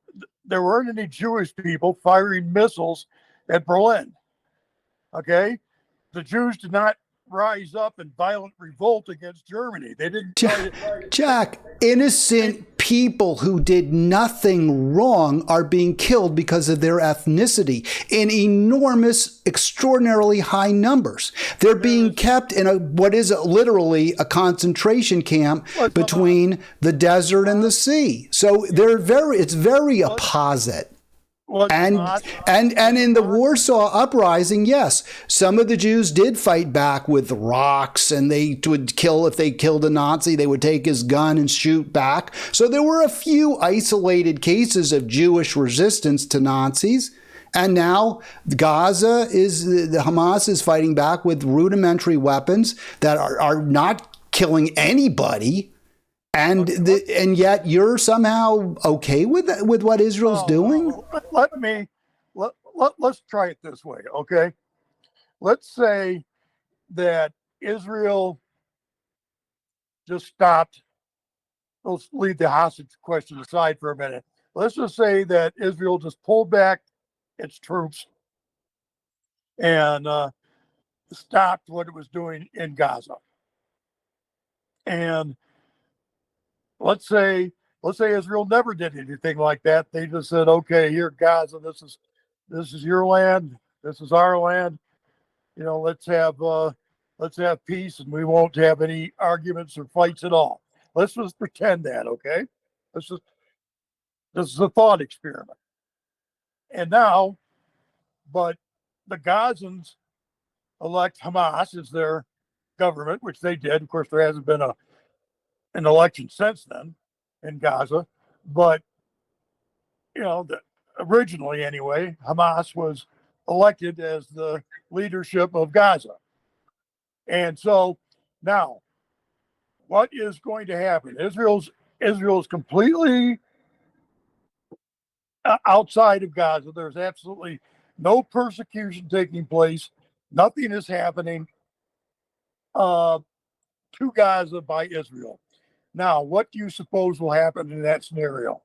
there weren't any Jewish people firing missiles at Berlin. Okay? The Jews did not rise up in violent revolt against Germany. They didn't. Jack, innocent people who did nothing wrong are being killed because of their ethnicity in enormous, extraordinarily high numbers. They're being kept in what is literally a concentration camp between the desert and the sea. So it's very opposite. And in the Warsaw Uprising, yes, some of the Jews did fight back with rocks, and they would kill, if they killed a Nazi, they would take his gun and shoot back. So there were a few isolated cases of Jewish resistance to Nazis. And now Gaza the Hamas is fighting back with rudimentary weapons that are not killing anybody. And yet you're somehow okay with what Israel's doing? Let's try it this way, okay? Let's say that Israel just stopped. Let's leave the hostage question aside for a minute. Let's just say that Israel just pulled back its troops and stopped what it was doing in Gaza. And let's say Israel never did anything like that. They just said, okay, here, Gaza, this is your land, this is our land. You know, let's have peace, and we won't have any arguments or fights at all. Let's just pretend that, okay? This is a thought experiment. And now, but the Gazans elect Hamas as their government, which they did. Of course, there hasn't been an election since then in Gaza, but you know, originally anyway, Hamas was elected as the leadership of Gaza. And so now, what is going to happen? Israel's completely outside of Gaza. There's absolutely no persecution taking place. Nothing is happening to Gaza by Israel. Now, what do you suppose will happen in that scenario?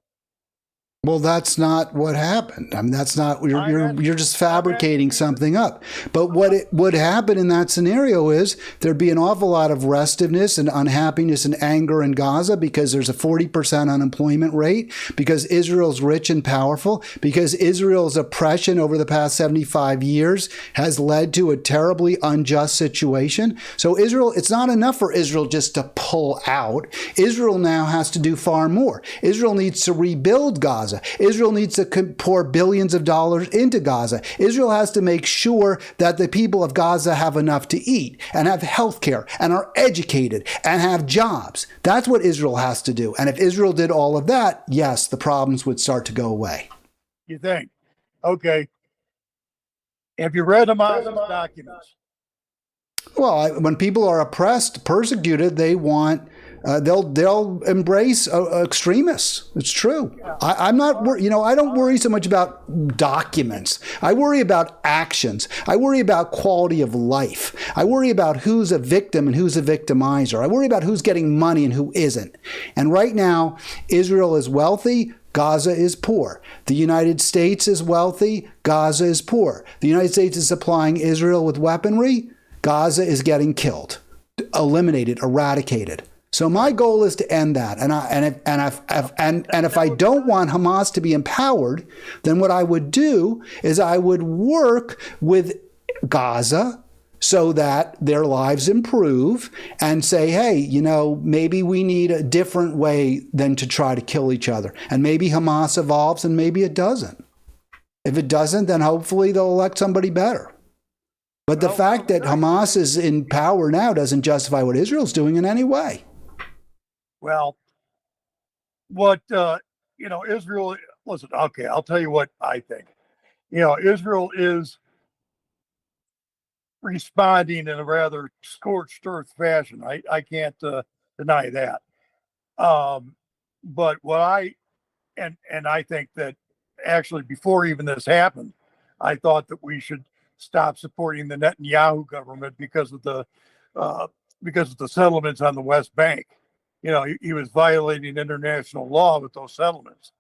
Well, that's not what happened. I mean, that's not, you're just fabricating something up. But what would happen in that scenario is there'd be an awful lot of restiveness and unhappiness and anger in Gaza because there's a 40% unemployment rate, because Israel's rich and powerful, because Israel's oppression over the past 75 years has led to a terribly unjust situation. So Israel, it's not enough for Israel just to pull out. Israel now has to do far more. Israel needs to rebuild Gaza. Israel needs to pour billions of dollars into Gaza. Israel has to make sure that the people of Gaza have enough to eat and have health care and are educated and have jobs. That's what Israel has to do. And if Israel did all of that, yes, the problems would start to go away. You think? Okay. Have you read Hamas's documents? Well, when people are oppressed, persecuted, they want they'll embrace extremists. It's true. I'm not, I don't worry so much about documents. I worry about actions. I worry about quality of life. I worry about who's a victim and who's a victimizer. I worry about who's getting money and who isn't. And right now, Israel is wealthy. Gaza is poor. The United States is wealthy. Gaza is poor. The United States is supplying Israel with weaponry. Gaza is getting killed, eliminated, eradicated. So my goal is to end that. And if I don't want Hamas to be empowered, then what I would do is I would work with Gaza so that their lives improve and say, hey, maybe we need a different way than to try to kill each other. And maybe Hamas evolves and maybe it doesn't. If it doesn't, then hopefully they'll elect somebody better. But the fact that Hamas is in power now doesn't justify what Israel's doing in any way. Well, what, Israel, listen, okay, I'll tell you what I think. Israel is responding in a rather scorched earth fashion. I can't deny that. But what I think that actually before even this happened, I thought that we should stop supporting the Netanyahu government because of the settlements on the West Bank. He was violating international law with those settlements.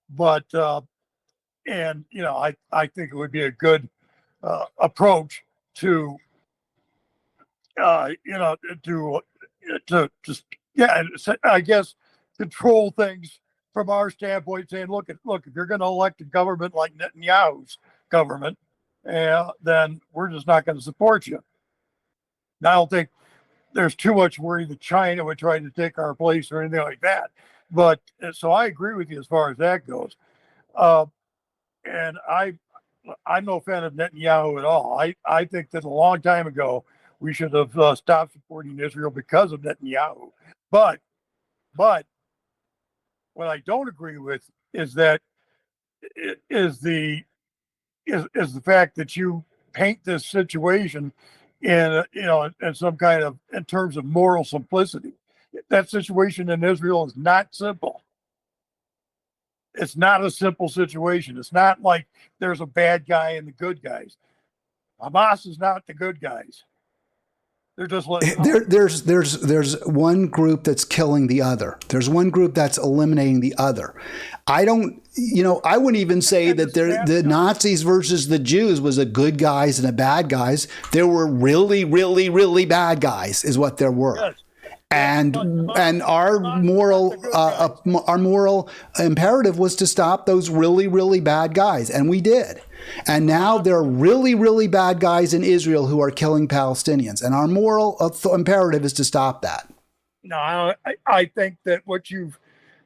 But I think it would be a good approach to just I guess control things from our standpoint, saying, look, if you're going to elect a government like Netanyahu's government, then we're just not going to support you. Now, I don't think there's too much worry that China would try to take our place or anything like that. But so I agree with you as far as that goes. and I'm no fan of Netanyahu at all. I think that a long time ago we should have stopped supporting Israel because of Netanyahu. But what I don't agree with is that is the is the fact that you paint this situation in in some kind of in terms of moral simplicity. That situation in Israel is not simple. It's not a simple situation. It's not like there's a bad guy and the good guys. Hamas is not the good guys. They're just letting there's one group that's killing the other. There's one group that's eliminating the other. I don't, I wouldn't even say that the Nazis versus the Jews was a good guys and a bad guys. There were really, really, really bad guys, is what there were. Yes. And our moral imperative was to stop those really, really bad guys, and we did. And now there are really, really bad guys in Israel who are killing Palestinians, and our moral imperative is to stop that. No, I think that what you've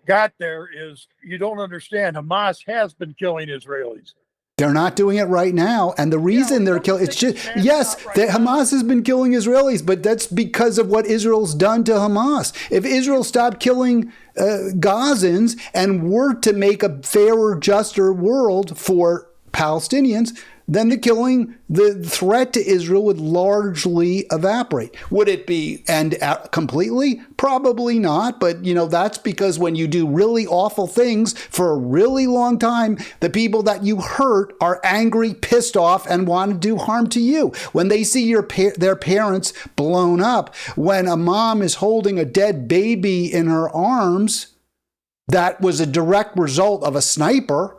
got there is you don't understand. Hamas has been killing Israelis. They're not doing it right now. And the reason they're killing, it's just, yes, Hamas has been killing Israelis, but that's because of what Israel's done to Hamas. If Israel stopped killing Gazans and were to make a fairer, juster world for Palestinians, then the threat to Israel would largely evaporate. Would it end completely? Probably not. But, that's because when you do really awful things for a really long time, the people that you hurt are angry, pissed off, and want to do harm to you. When they see their parents blown up, when a mom is holding a dead baby in her arms, that was a direct result of a sniper.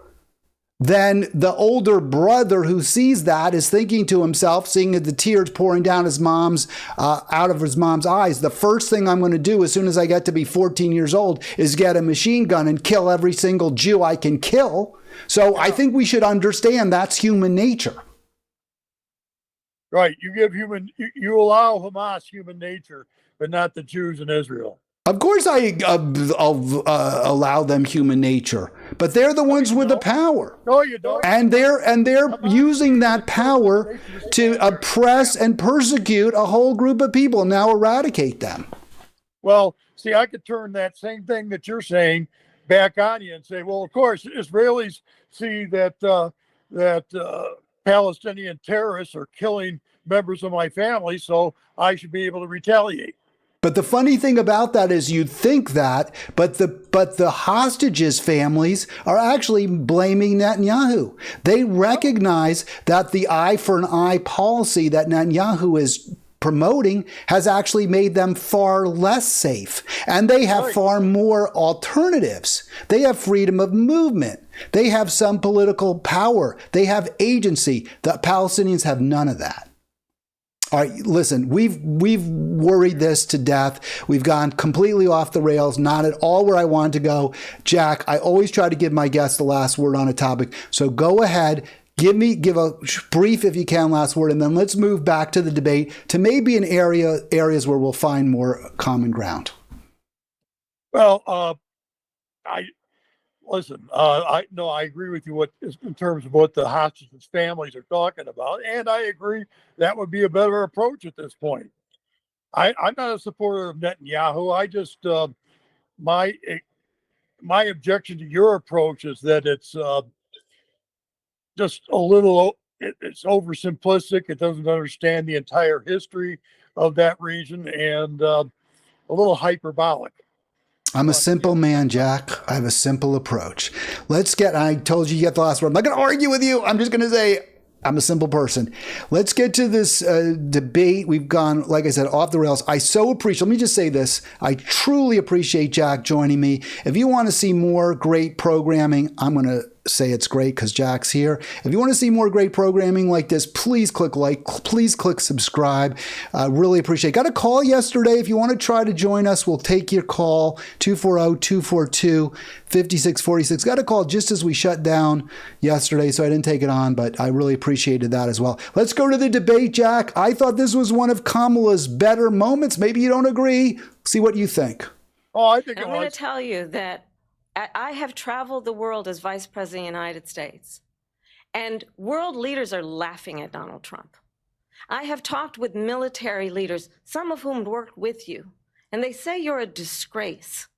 Then the older brother who sees that is thinking to himself, seeing the tears pouring down out of his mom's eyes, the first thing I'm going to do as soon as I get to be 14 years old is get a machine gun and kill every single Jew I can kill. So I think we should understand that's human nature. Right. You allow Hamas human nature, but not the Jews in Israel. Of course I'll allow them human nature, but they're the ones with the power. No, you don't. And they're using that power to oppress and persecute a whole group of people and now eradicate them. Well, see, I could turn that same thing that you're saying back on you and say, well, of course, Israelis see that Palestinian terrorists are killing members of my family, so I should be able to retaliate. But the funny thing about that is you'd think that, but the hostages' families are actually blaming Netanyahu. They recognize that the eye for an eye policy that Netanyahu is promoting has actually made them far less safe. And they have far more alternatives. They have freedom of movement. They have some political power. They have agency. The Palestinians have none of that. All right, listen, we've worried this to death. We've gone completely off the rails, not at all where I wanted to go. Jack, I always try to give my guests the last word on a topic. So go ahead, give a brief, if you can, last word, and then let's move back to the debate to maybe areas where we'll find more common ground. Well, I agree with you in terms of what the hostages' families are talking about, and I agree that would be a better approach at this point. I'm not a supporter of Netanyahu. I just my objection to your approach is that it's just a little. It's oversimplistic. It doesn't understand the entire history of that region, and a little hyperbolic. I'm a simple man, Jack. I have a simple approach. I told you get the last word. I'm not going to argue with you. I'm just going to say I'm a simple person. Let's get to this debate. We've gone, like I said, off the rails. I so appreciate, let me just say this. I truly appreciate Jack joining me. If you want to see more great programming, I'm going to say it's great because Jack's here. If you want to see more great programming like this, please click like, please click subscribe. Really appreciate it. Got a call yesterday. If you want to try to join us, we'll take your call, 240-242-5646. Got a call just as we shut down yesterday, so I didn't take it on, but I really appreciated that as well. Let's go to the debate, Jack. I thought this was one of Kamala's better moments. Maybe you don't agree. See what you think. Oh, I think I'm going to tell you that I have traveled the world as Vice President of the United States. And world leaders are laughing at Donald Trump. I have talked with military leaders, some of whom worked with you, and they say you're a disgrace.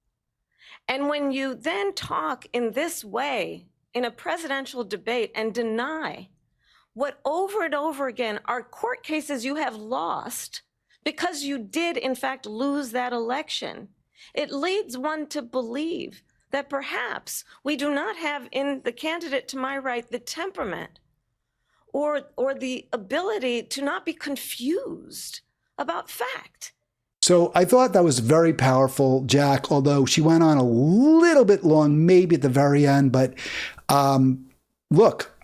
And when you then talk in this way in a presidential debate and deny what over and over again are court cases you have lost because you did in fact lose that election, it leads one to believe that perhaps we do not have in the candidate to my right the temperament or the ability to not be confused about fact. So I thought that was very powerful, Jack, although she went on a little bit long, maybe at the very end. But look,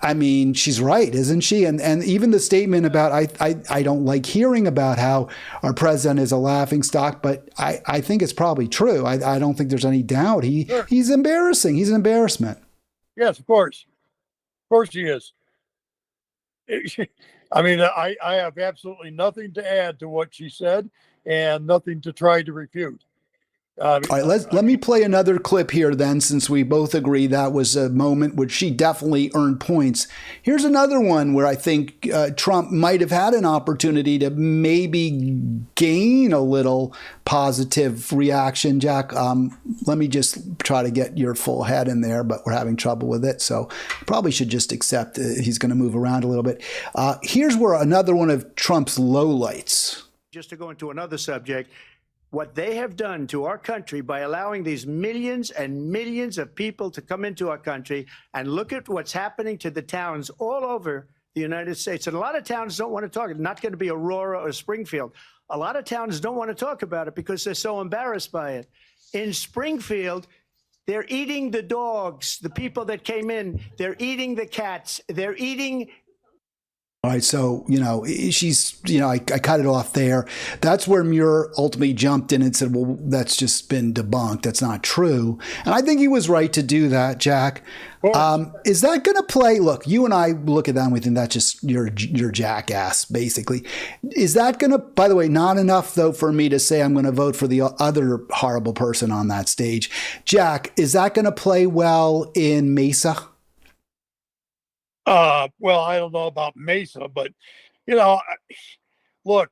I mean, she's right, isn't she? And even the statement about I don't like hearing about how our president is a laughingstock, but I think it's probably true. I don't think there's any doubt. He's embarrassing. He's an embarrassment. Yes, of course. Of course he is. I mean, I have absolutely nothing to add to what she said and nothing to try to refute. All right, let me play another clip here then, since we both agree that was a moment where she definitely earned points. Here's another one where I think Trump might have had an opportunity to maybe gain a little positive reaction. Jack, let me just try to get your full head in there, but we're having trouble with it, so probably should just accept he's going to move around a little bit. Here's where another one of Trump's lowlights. Just to go into another subject, what they have done to our country by allowing these millions and millions of people to come into our country, and look at what's happening to the towns all over the United States. And a lot of towns don't want to talk. It's not going to be Aurora or Springfield. A lot of towns don't want to talk about it because they're so embarrassed by it. In Springfield, they're eating the dogs, the people that came in. They're eating the cats. They're eating. All right, so, she's, I cut it off there. That's where Muir ultimately jumped in and said, well, that's just been debunked. That's not true. And I think he was right to do that, Jack. Is that going to play? Look, you and I look at that and we think that's just your jackass, basically. Is that going to, by the way, not enough, though, for me to say I'm going to vote for the other horrible person on that stage. Jack, is that going to play well in Mesa? Well, I don't know about Mesa, but, look,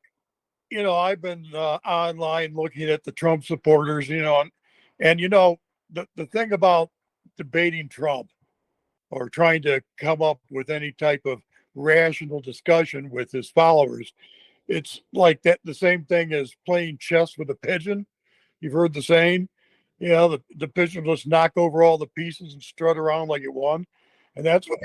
I've been online looking at the Trump supporters, and the thing about debating Trump or trying to come up with any type of rational discussion with his followers, it's like that. The same thing as playing chess with a pigeon. You've heard the saying, the pigeon will just knock over all the pieces and strut around like it won. And that's what,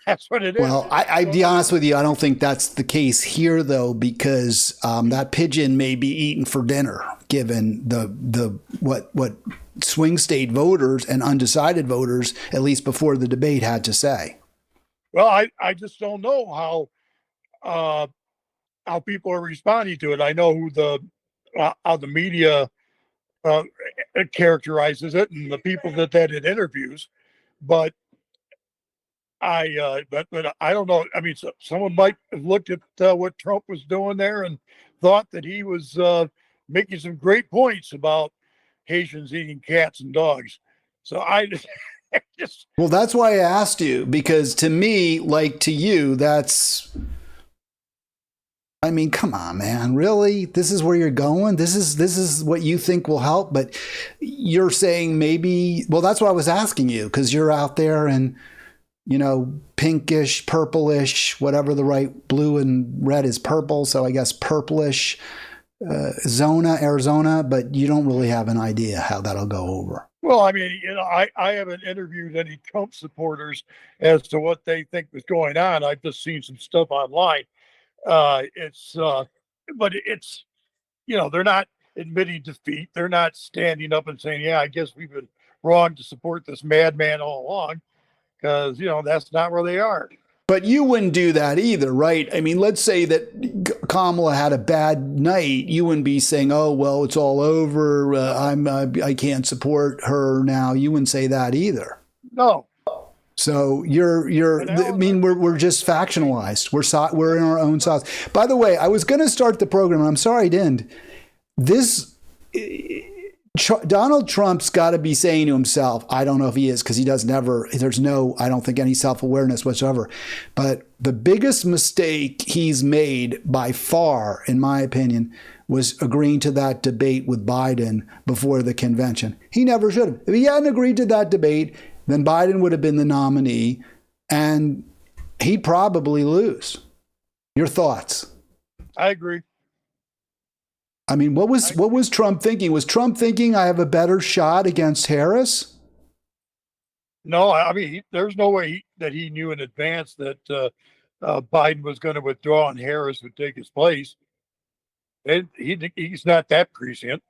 that's what it is. Well, I'd be honest with you. I don't think that's the case here, though, because that pigeon may be eaten for dinner, given what swing state voters and undecided voters, at least before the debate, had to say. Well, I just don't know how people are responding to it. I know how the media characterizes it and the people that it interviews, but but I don't know. I mean, someone might have looked at what Trump was doing there and thought that he was making some great points about Haitians eating cats and dogs. So I just well, that's why I asked you, because to me, like to you, that's. I mean, come on, man. Really? This is where you're going? This is what you think will help, but you're saying maybe. Well, that's what I was asking you, because you're out there and. Pinkish, purplish, whatever the right, blue and red is purple. So I guess purplish, Arizona, but you don't really have an idea how that'll go over. Well, I mean, I haven't interviewed any Trump supporters as to what they think was going on. I've just seen some stuff online. But it's, they're not admitting defeat. They're not standing up and saying, yeah, I guess we've been wrong to support this madman all along. Because, that's not where they are. But you wouldn't do that either, right? I mean, let's say that Kamala had a bad night. You wouldn't be saying, oh, well, it's all over. I can't support her now. You wouldn't say that either. No. So we're just factionalized. We're in our own sauce. By the way, I was going to start the program, and I'm sorry I didn't. Donald Trump's got to be saying to himself, I don't know if he is, because he doesn't ever, there's no, I don't think, any self-awareness whatsoever. But the biggest mistake he's made by far, in my opinion, was agreeing to that debate with Biden before the convention. He never should have. If he hadn't agreed to that debate, then Biden would have been the nominee, and he'd probably lose. Your thoughts? I agree. I mean, what was Trump thinking? Was Trump thinking I have a better shot against Harris? No, I mean, there's no way that he knew in advance that Biden was going to withdraw and Harris would take his place. And he's not that prescient.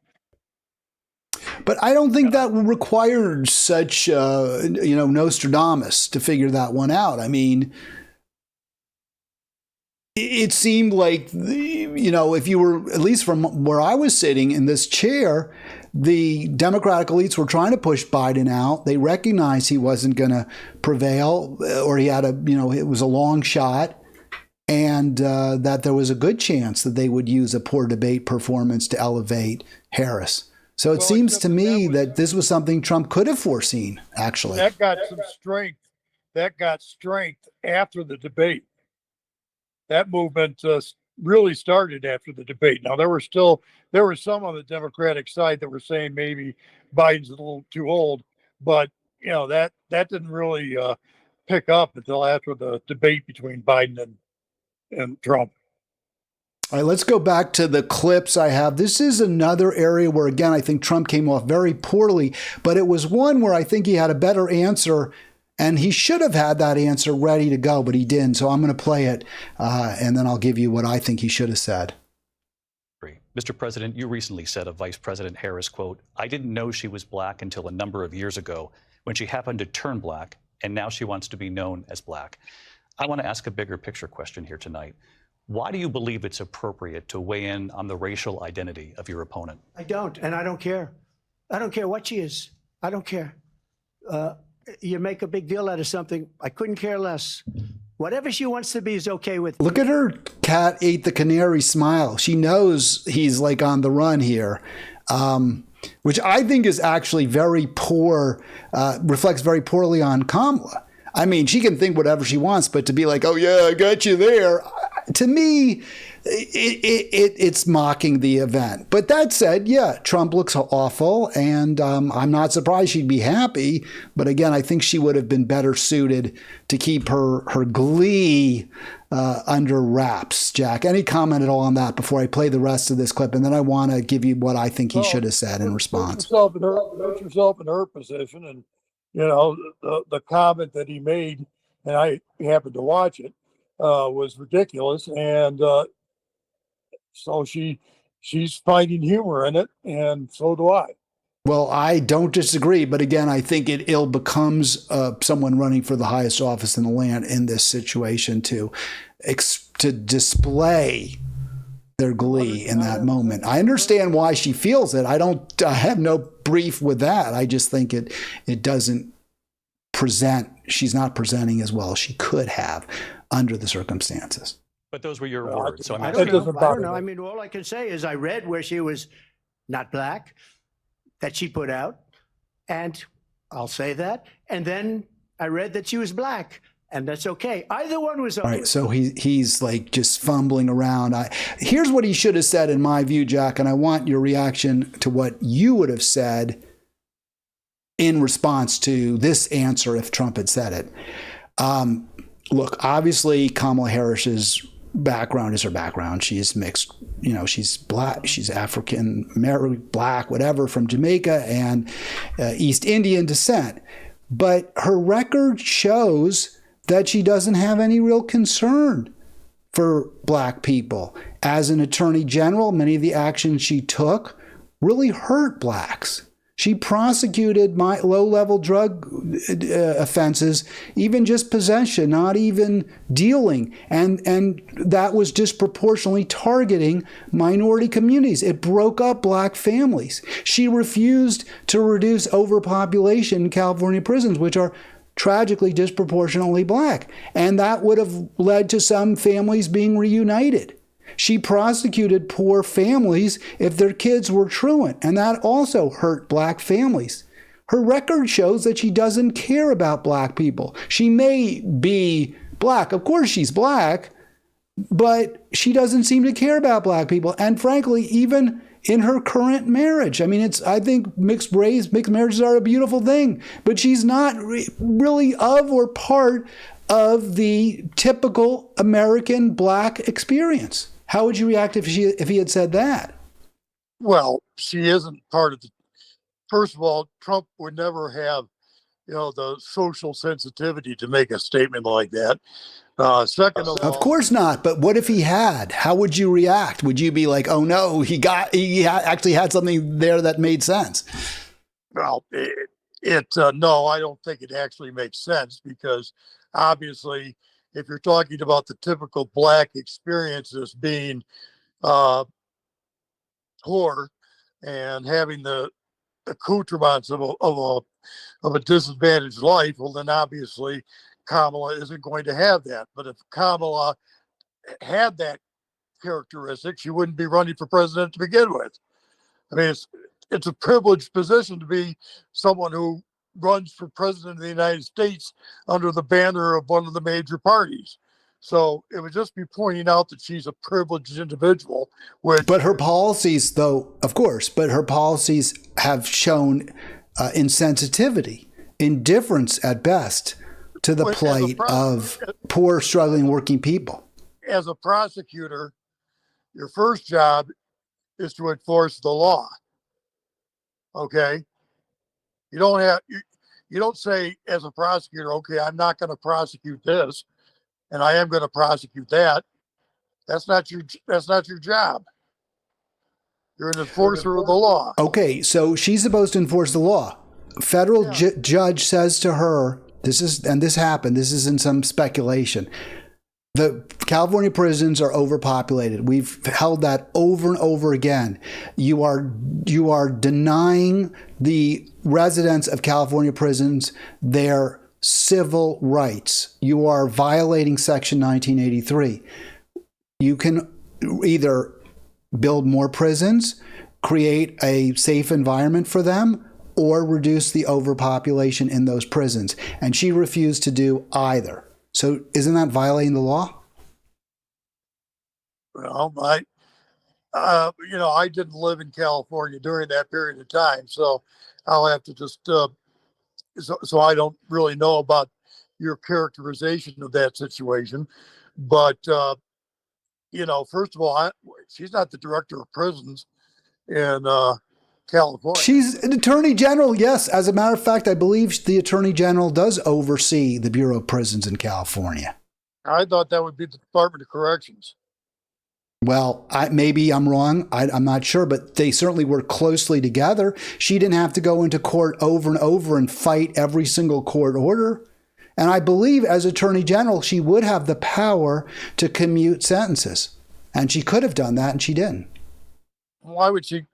But I don't think that required such, Nostradamus to figure that one out. I mean, it seemed like, if you were, at least from where I was sitting in this chair, the Democratic elites were trying to push Biden out. They recognized he wasn't going to prevail, or he had it was a long shot, and that there was a good chance that they would use a poor debate performance to elevate Harris. So it seems to me that this was something Trump could have foreseen, actually. That got some strength. That got strength after the debate. That movement really started after the debate. Now, there were some on the Democratic side that were saying maybe Biden's a little too old, but that didn't really pick up until after the debate between Biden and Trump. All right, let's go back to the clips I have. This is another area where, again, I think Trump came off very poorly, but it was one where I think he had a better answer, and he should have had that answer ready to go, but he didn't. So I'm going to play it, and then I'll give you what I think he should have said. Mr. President, you recently said of Vice President Harris, quote, I didn't know she was black until a number of years ago when she happened to turn black, and now she wants to be known as black. I want to ask a bigger picture question here tonight. Why do you believe it's appropriate to weigh in on the racial identity of your opponent? I don't, and I don't care. I don't care what she is. I don't care. You make a big deal out of something. I couldn't care less. Whatever she wants to be is okay with me. Look at her cat ate the canary smile. She knows he's like on the run here, which I think is actually very poor, reflects very poorly on Kamala. I mean, she can think whatever she wants, but to be like, oh, yeah, I got you there. To me, it's mocking the event. But that said, yeah, Trump looks awful, and I'm not surprised she'd be happy. But again, I think she would have been better suited to keep her glee under wraps. Jack, any comment at all on that before I play the rest of this clip? And then I want to give you what I think he should have said in response. Put yourself in her position, and the comment that he made, and I happened to watch it, was ridiculous, and so she's finding humor in it, and so do I. Well, I don't disagree, but again, I think it ill becomes someone running for the highest office in the land in this situation to display their glee in that moment. I understand why she feels it. I have no brief with that. I just think it doesn't present. She's not presenting as well as she could have under the circumstances. But those were your words. So I don't know. I mean, all I can say is I read where she was not black, that she put out, and I'll say that. And then I read that she was black, and that's okay. Either one was okay. All right, so he's like just fumbling around. Here's what he should have said in my view, Jack, and I want your reaction to what you would have said in response to this answer if Trump had said it. Look, obviously Kamala Harris's background is her background. She's mixed, she's black, she's African, married, black, whatever, from Jamaica and East Indian descent. But her record shows that she doesn't have any real concern for black people. As an attorney general, many of the actions she took really hurt blacks. She prosecuted low-level drug offenses, even just possession, not even dealing. And that was disproportionately targeting minority communities. It broke up black families. She refused to reduce overpopulation in California prisons, which are tragically disproportionately black. And that would have led to some families being reunited. She prosecuted poor families if their kids were truant, and that also hurt black families. Her record shows that she doesn't care about black people. She may be black. Of course she's black, but she doesn't seem to care about black people. And frankly, even in her current marriage, I mean, I think mixed marriages are a beautiful thing, but she's not really of or part of the typical American black experience. How would you react if he had said that? Well, she isn't part of the. First of all, Trump would never have, the social sensitivity to make a statement like that. Second of all, of course not. But what if he had? How would you react? Would you be like, "Oh no, he actually had something there that made sense"? Well, no, I don't think it actually makes sense, because obviously, if you're talking about the typical black experiences being poor and having the accoutrements of a disadvantaged life, well, then obviously Kamala isn't going to have that. But if Kamala had that characteristic, she wouldn't be running for president to begin with. I mean, it's a privileged position to be someone who runs for president of the United States under the banner of one of the major parties. So it would just be pointing out that she's a privileged individual. But her policies, though, of course, but her policies have shown insensitivity, indifference at best to the plight of poor, struggling, working people. As a prosecutor, your first job is to enforce the law. Okay? You don't say as a prosecutor, okay, I'm not going to prosecute this, and I am going to prosecute that. That's not your job. You're an enforcer of the law. Okay, so she's supposed to enforce the law. Federal judge says to her, this happened, this isn't some speculation. The California prisons are overpopulated. We've held that over and over again. You are denying the residents of California prisons their civil rights. You are violating Section 1983. You can either build more prisons, create a safe environment for them, or reduce the overpopulation in those prisons. And she refused to do either. So isn't that violating the law? Well, I didn't live in California during that period of time, so I'll have to just, so I don't really know about your characterization of that situation. But, first of all, she's not the director of prisons in California. She's an attorney general, yes. As a matter of fact, I believe the attorney general does oversee the Bureau of Prisons in California. I thought that would be the Department of Corrections. Well, maybe I'm wrong. I'm not sure, but they certainly work closely together. She didn't have to go into court over and over and fight every single court order. And I believe as attorney general, she would have the power to commute sentences. And she could have done that, and she didn't. Why would she?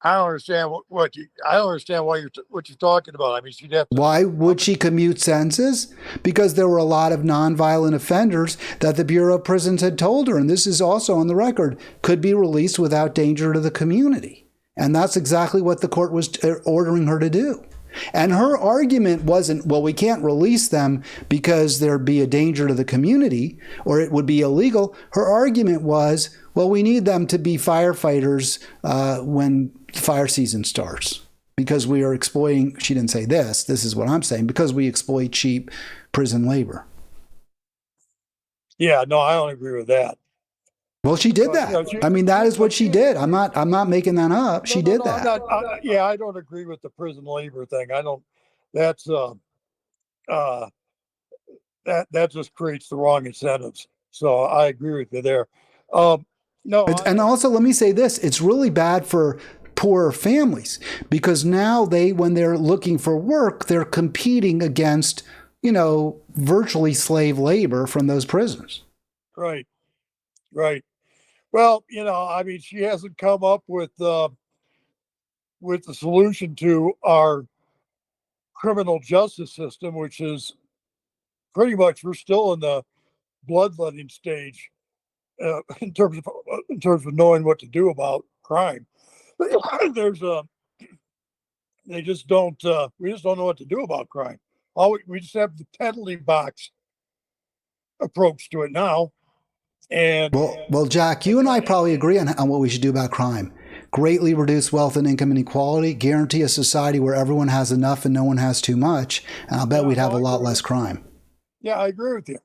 I don't understand what you're talking about. I mean, she'd have to. Why would she commute sentences? Because there were a lot of nonviolent offenders that the Bureau of Prisons had told her, and this is also on the record, could be released without danger to the community. And that's exactly what the court was ordering her to do. And her argument wasn't, well, we can't release them because there'd be a danger to the community or it would be illegal. Her argument was, well, we need them to be firefighters when fire season starts because we are exploiting, she didn't say this is what I'm saying, because we exploit cheap prison labor. Yeah, no, I don't agree with that. Well, she did that. I mean, that is what she did. I'm not making that up. She did that. I don't agree with the prison labor thing. I don't. That's that just creates the wrong incentives. So I agree with you there. And also, let me say this: it's really bad for poorer families because now when they're looking for work, they're competing against, virtually slave labor from those prisons. Right. Well, I mean, she hasn't come up with the solution to our criminal justice system, which is pretty much we're still in the bloodletting stage. in terms of knowing what to do about crime. There's they just don't. We just don't know what to do about crime. We just have the penalty box approach to it now. And well, Jack, you and I probably agree on what we should do about crime. Greatly reduce wealth and income inequality, guarantee a society where everyone has enough and no one has too much, and I'll bet we'd have a lot less crime. Yeah, I agree with you.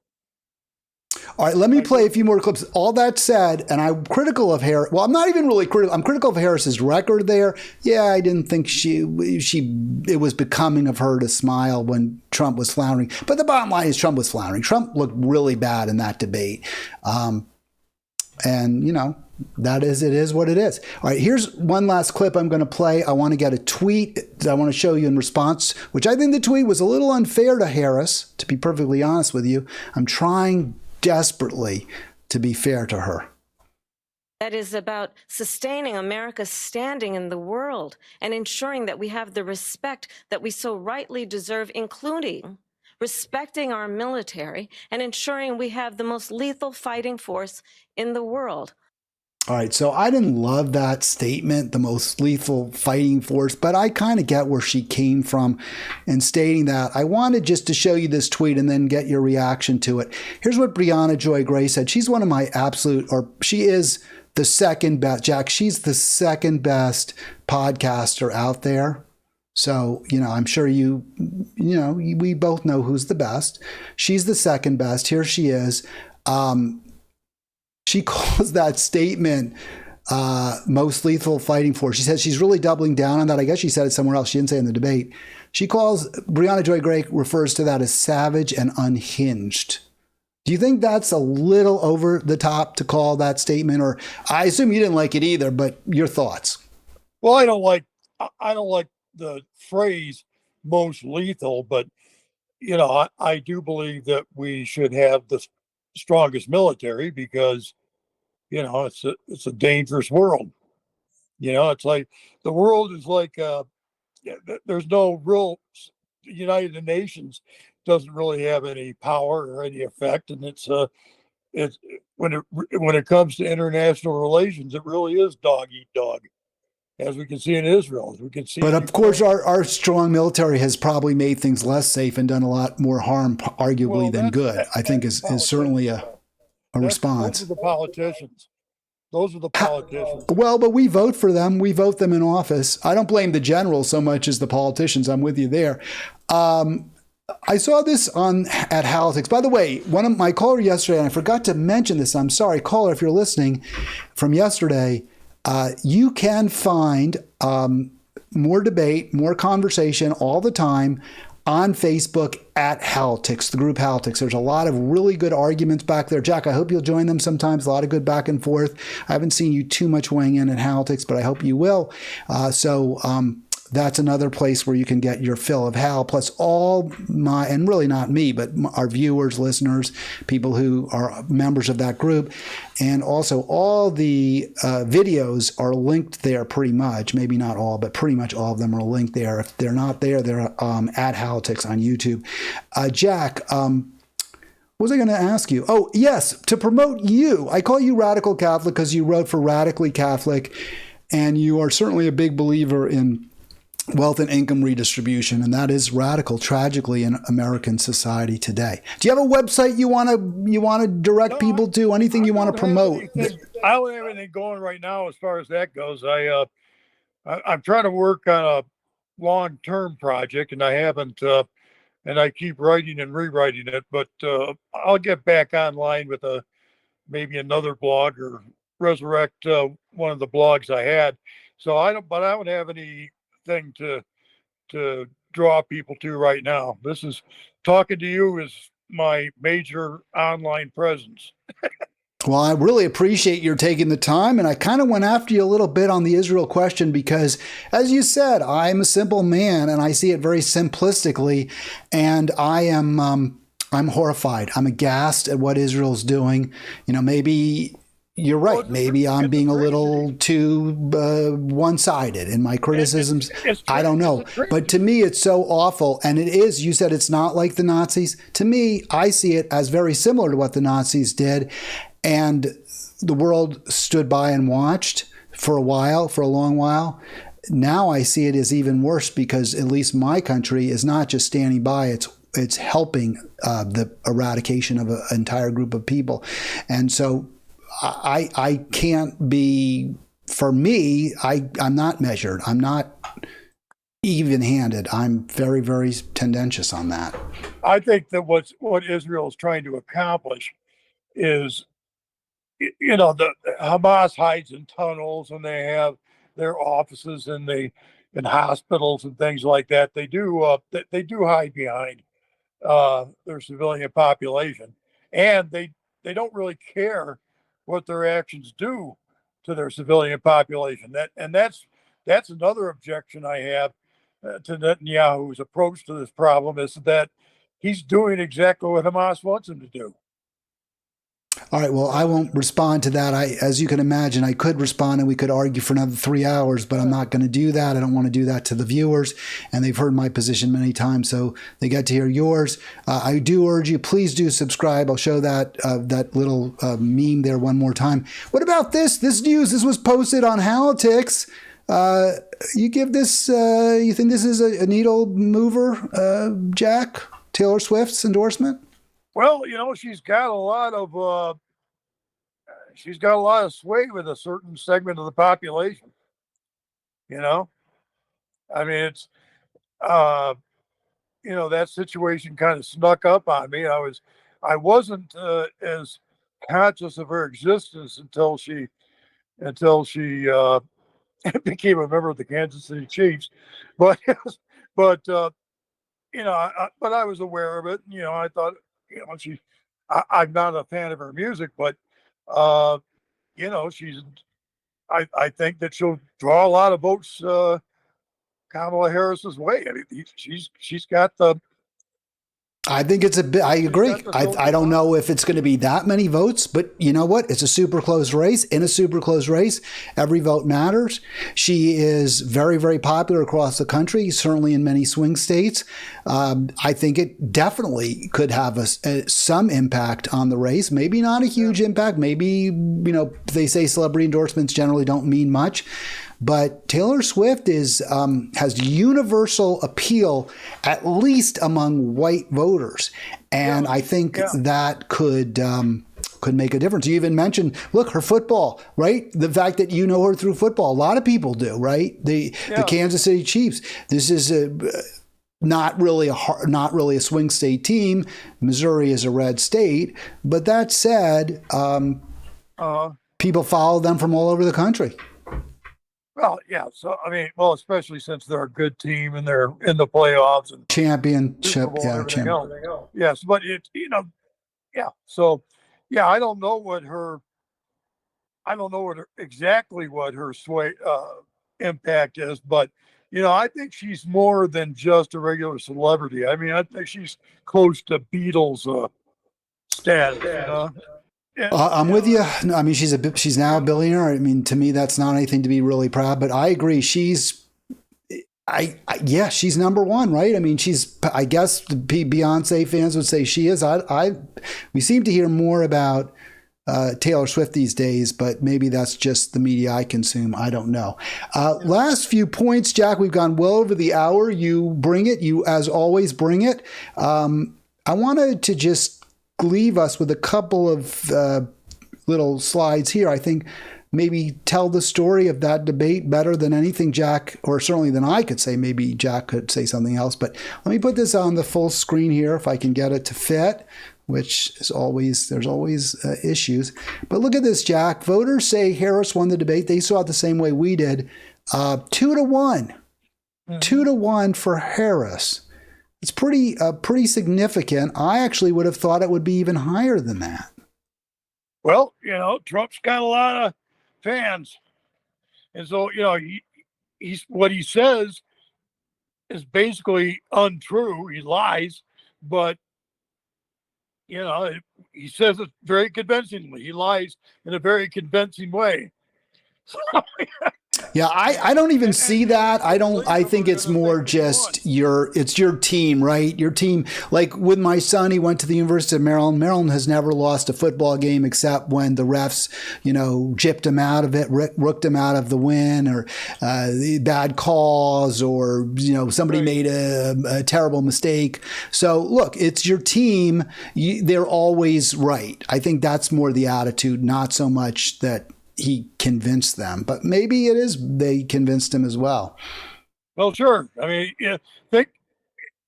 All right, let me play a few more clips. All that said, and I'm critical of Harris. Well, I'm not even really critical. I'm critical of Harris's record there. Yeah, I didn't think it was becoming of her to smile when Trump was floundering. But the bottom line is Trump was floundering. Trump looked really bad in that debate. And, you know, it is what it is. All right, here's one last clip I'm going to play. I want to get a tweet that I want to show you in response, which I think the tweet was a little unfair to Harris, to be perfectly honest with you. I'm trying desperately to be fair to her. That is about sustaining America's standing in the world and ensuring that we have the respect that we so rightly deserve, including respecting our military and ensuring we have the most lethal fighting force in the world. All right, so I didn't love that statement, the most lethal fighting force, but I kind of get where she came from in stating that. I wanted just to show you this tweet and then get your reaction to it. Here's what Brianna Joy Gray said. She's one of my she is the second best, Jack, she's the second best podcaster out there. So, you know, I'm sure we both know who's the best. She's the second best. Here she is. She calls that statement most lethal fighting force. She says she's really doubling down on that. I guess she said it somewhere else. She didn't say it in the debate. She calls, Brianna Joy Gray refers to that as savage and unhinged. Do you think that's a little over the top to call that statement? Or I assume you didn't like it either, but your thoughts? Well, I don't like the phrase most lethal, but, you know, I do believe that we should have the strongest military because, you know, it's a dangerous world. You know, it's like the world is like there's no real United Nations doesn't really have any power or any effect, and it's when it comes to international relations, it really is dog eat dog, as we can see in Israel, as we can see. But of course, our strong military has probably made things less safe and done a lot more harm, arguably, than good. I think is certainly a response. Those are the politicians. Those are the politicians. Well, but we vote for them. We vote them in office. I don't blame the generals so much as the politicians. I'm with you there. I saw this at Halitics. By the way, one of my caller yesterday, and I forgot to mention this. I'm sorry, caller, if you're listening from yesterday. You can find more debate, more conversation all the time on Facebook at Halitics, the group Halitics. There's a lot of really good arguments back there. Jack, I hope you'll join them sometimes. A lot of good back and forth. I haven't seen you too much weighing in at Halitics, but I hope you will. So that's another place where you can get your fill of Hal, plus all my, and really not me, but our viewers, listeners, people who are members of that group. And also all the videos are linked there pretty much, maybe not all, but pretty much all of them are linked there. If they're not there, they're at Halitics on YouTube. Jack, what was I going to ask you? Oh, yes, to promote you. I call you Radical Catholic because you wrote for Radically Catholic, and you are certainly a big believer in wealth and income redistribution, and that is radical, tragically, in American society today. Do you have a website you want to direct people to? Anything you want to promote? I don't have anything going right now as far as that goes. I'm trying to work on a long-term project, and I haven't. And I keep writing and rewriting it, but I'll get back online with maybe another blog or resurrect one of the blogs I had. So I don't have anything to draw people to right now. This is talking to you is my major online presence. Well, I really appreciate your taking the time, and I kind of went after you a little bit on the Israel question because, as you said, I'm a simple man and I see it very simplistically, and I'm horrified. I'm aghast at what Israel's doing. You know, maybe you're right. Maybe I'm being a little too one-sided in my criticisms. I don't know. But to me, it's so awful. And it is, you said it's not like the Nazis. To me, I see it as very similar to what the Nazis did. And the world stood by and watched for a while, for a long while. Now I see it as even worse because at least my country is not just standing by, it's helping the eradication of an entire group of people. And so I can't be, for me, I'm not measured. I'm not even-handed. I'm very, very tendentious on that. I think that what Israel is trying to accomplish is, the Hamas hides in tunnels and they have their offices in hospitals and things like that. They do hide behind their civilian population, and they don't really care what their actions do to their civilian population. That's another objection I have to Netanyahu's approach to this problem, is that he's doing exactly what Hamas wants him to do. All right. Well, I won't respond to that. As you can imagine, I could respond and we could argue for another 3 hours, but I'm not going to do that. I don't want to do that to the viewers, and they've heard my position many times, so they get to hear yours. I do urge you, please do subscribe. I'll show that little meme there one more time. What about this? This news. This was posted on Halitics. You give this? You think this is a needle mover, Jack? Taylor Swift's endorsement? Well, she's got a lot of sway with a certain segment of the population. I mean, it's that situation kind of snuck up on me. I wasn't as conscious of her existence until she became a member of the Kansas City Chiefs, but but but I was aware of it. I thought, I'm not a fan of her music, but she's. I think that she'll draw a lot of votes Kamala Harris's way. I mean, she's got the. I think it's a bit. I agree. I don't know if it's going to be that many votes, but you know what? It's a super close race. In a super close race, every vote matters. She is very, very popular across the country, certainly in many swing states. I think it definitely could have some impact on the race. Maybe not a huge impact. Maybe, they say celebrity endorsements generally don't mean much. But Taylor Swift has universal appeal, at least among white voters, and I think that could make a difference. You even mentioned, look, her football, right? The fact that you know her through football. A lot of people do, right? The Kansas City Chiefs. This is not really a swing state team. Missouri is a red state, but that said, people follow them from all over the country. Well, yeah. So, especially since they're a good team and they're in the playoffs and championship. Yes, but So, I don't know exactly what her sway impact is, but I think she's more than just a regular celebrity. I mean, I think she's close to Beatles status. I'm with you. I mean, she's now a billionaire. I mean, to me, that's not anything to be really proud. But I agree. She's number one, right? I mean, I guess the Beyonce fans would say she is. We seem to hear more about Taylor Swift these days, but maybe that's just the media I consume. I don't know. Last few points, Jack. We've gone well over the hour. You bring it. You, as always, bring it. I wanted to just leave us with a couple of little slides here. I think maybe tell the story of that debate better than anything Jack, or certainly than I could say. Maybe Jack could say something else, but let me put this on the full screen here if I can get it to fit, which is there's always issues. But look at this, Jack. Voters say Harris won the debate. They saw it the same way we did. 2-1. 2-1 for Harris. It's pretty significant. I actually would have thought it would be even higher than that. Well, Trump's got a lot of fans, and so he's what he says is basically untrue. He lies, but he says it very convincingly. He lies in a very convincing way. Yeah, I don't even see that. I think it's more just it's your team, right? Your team. Like with my son, he went to the University of Maryland. Maryland has never lost a football game except when the refs, gypped him out of it, rooked him out of the win, or bad calls, or somebody made a terrible mistake. So look, it's your team. They're always right. I think that's more the attitude, not so much that he convinced them, but maybe it is they convinced him as well. Well, sure. I mean, think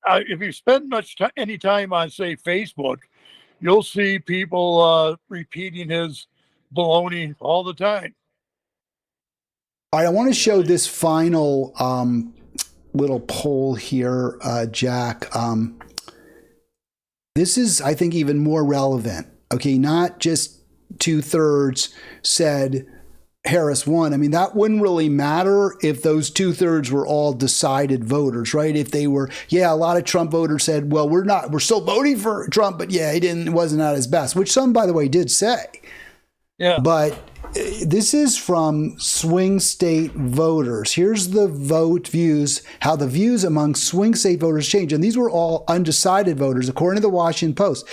if you spend any time on, say, Facebook, you'll see people repeating his baloney all the time. All right, I want to show this final little poll here, Jack. This is, I think, even more relevant. Okay, not just 2/3 said Harris won. I mean, that wouldn't really matter if those 2/3 were all decided voters, right? If they were, a lot of Trump voters said, well, we're still voting for Trump, but it wasn't at his best, which some, by the way, did say. Yeah. But this is from swing state voters. Here's the how the views among swing state voters change. And these were all undecided voters, according to the Washington Post.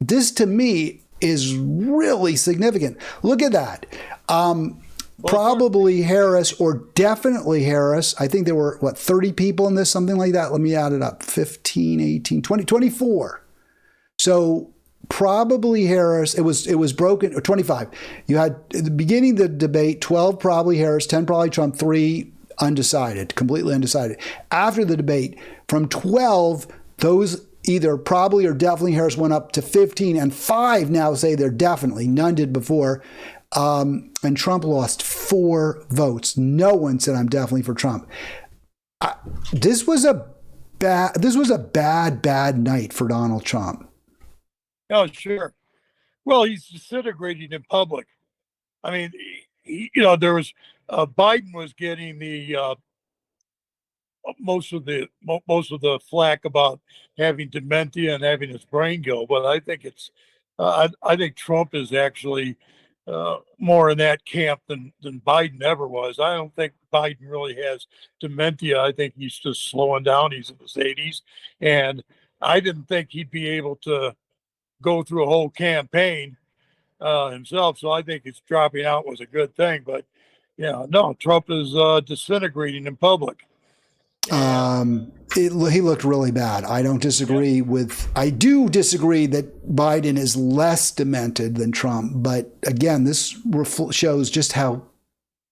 This, to me, is really significant. Look at that. Probably Harris, or definitely Harris. I think there were, 30 people in this, something like that. Let me add it up. 15, 18, 20, 24. So probably Harris. It was broken, or 25. You had, at the beginning of the debate, 12 probably Harris, 10 probably Trump, 3 undecided, completely undecided. After the debate, from 12, those either probably or definitely Harris went up to 15, and 5 now say they're definitely. None did before. And Trump lost 4 votes. No one said I'm definitely for Trump. This was a bad night for Donald Trump. Oh, sure. Well, he's disintegrating in public. I mean, there was Biden was getting the most of the flack about having dementia and having his brain go, but I think I think Trump is actually more in that camp than Biden ever was. I don't think Biden really has dementia. I think he's just slowing down. He's in his 80s, and I didn't think he'd be able to go through a whole campaign himself. So I think his dropping out was a good thing. But no, Trump is disintegrating in public. He looked really bad. I don't disagree I do disagree that Biden is less demented than Trump. But again, this shows just how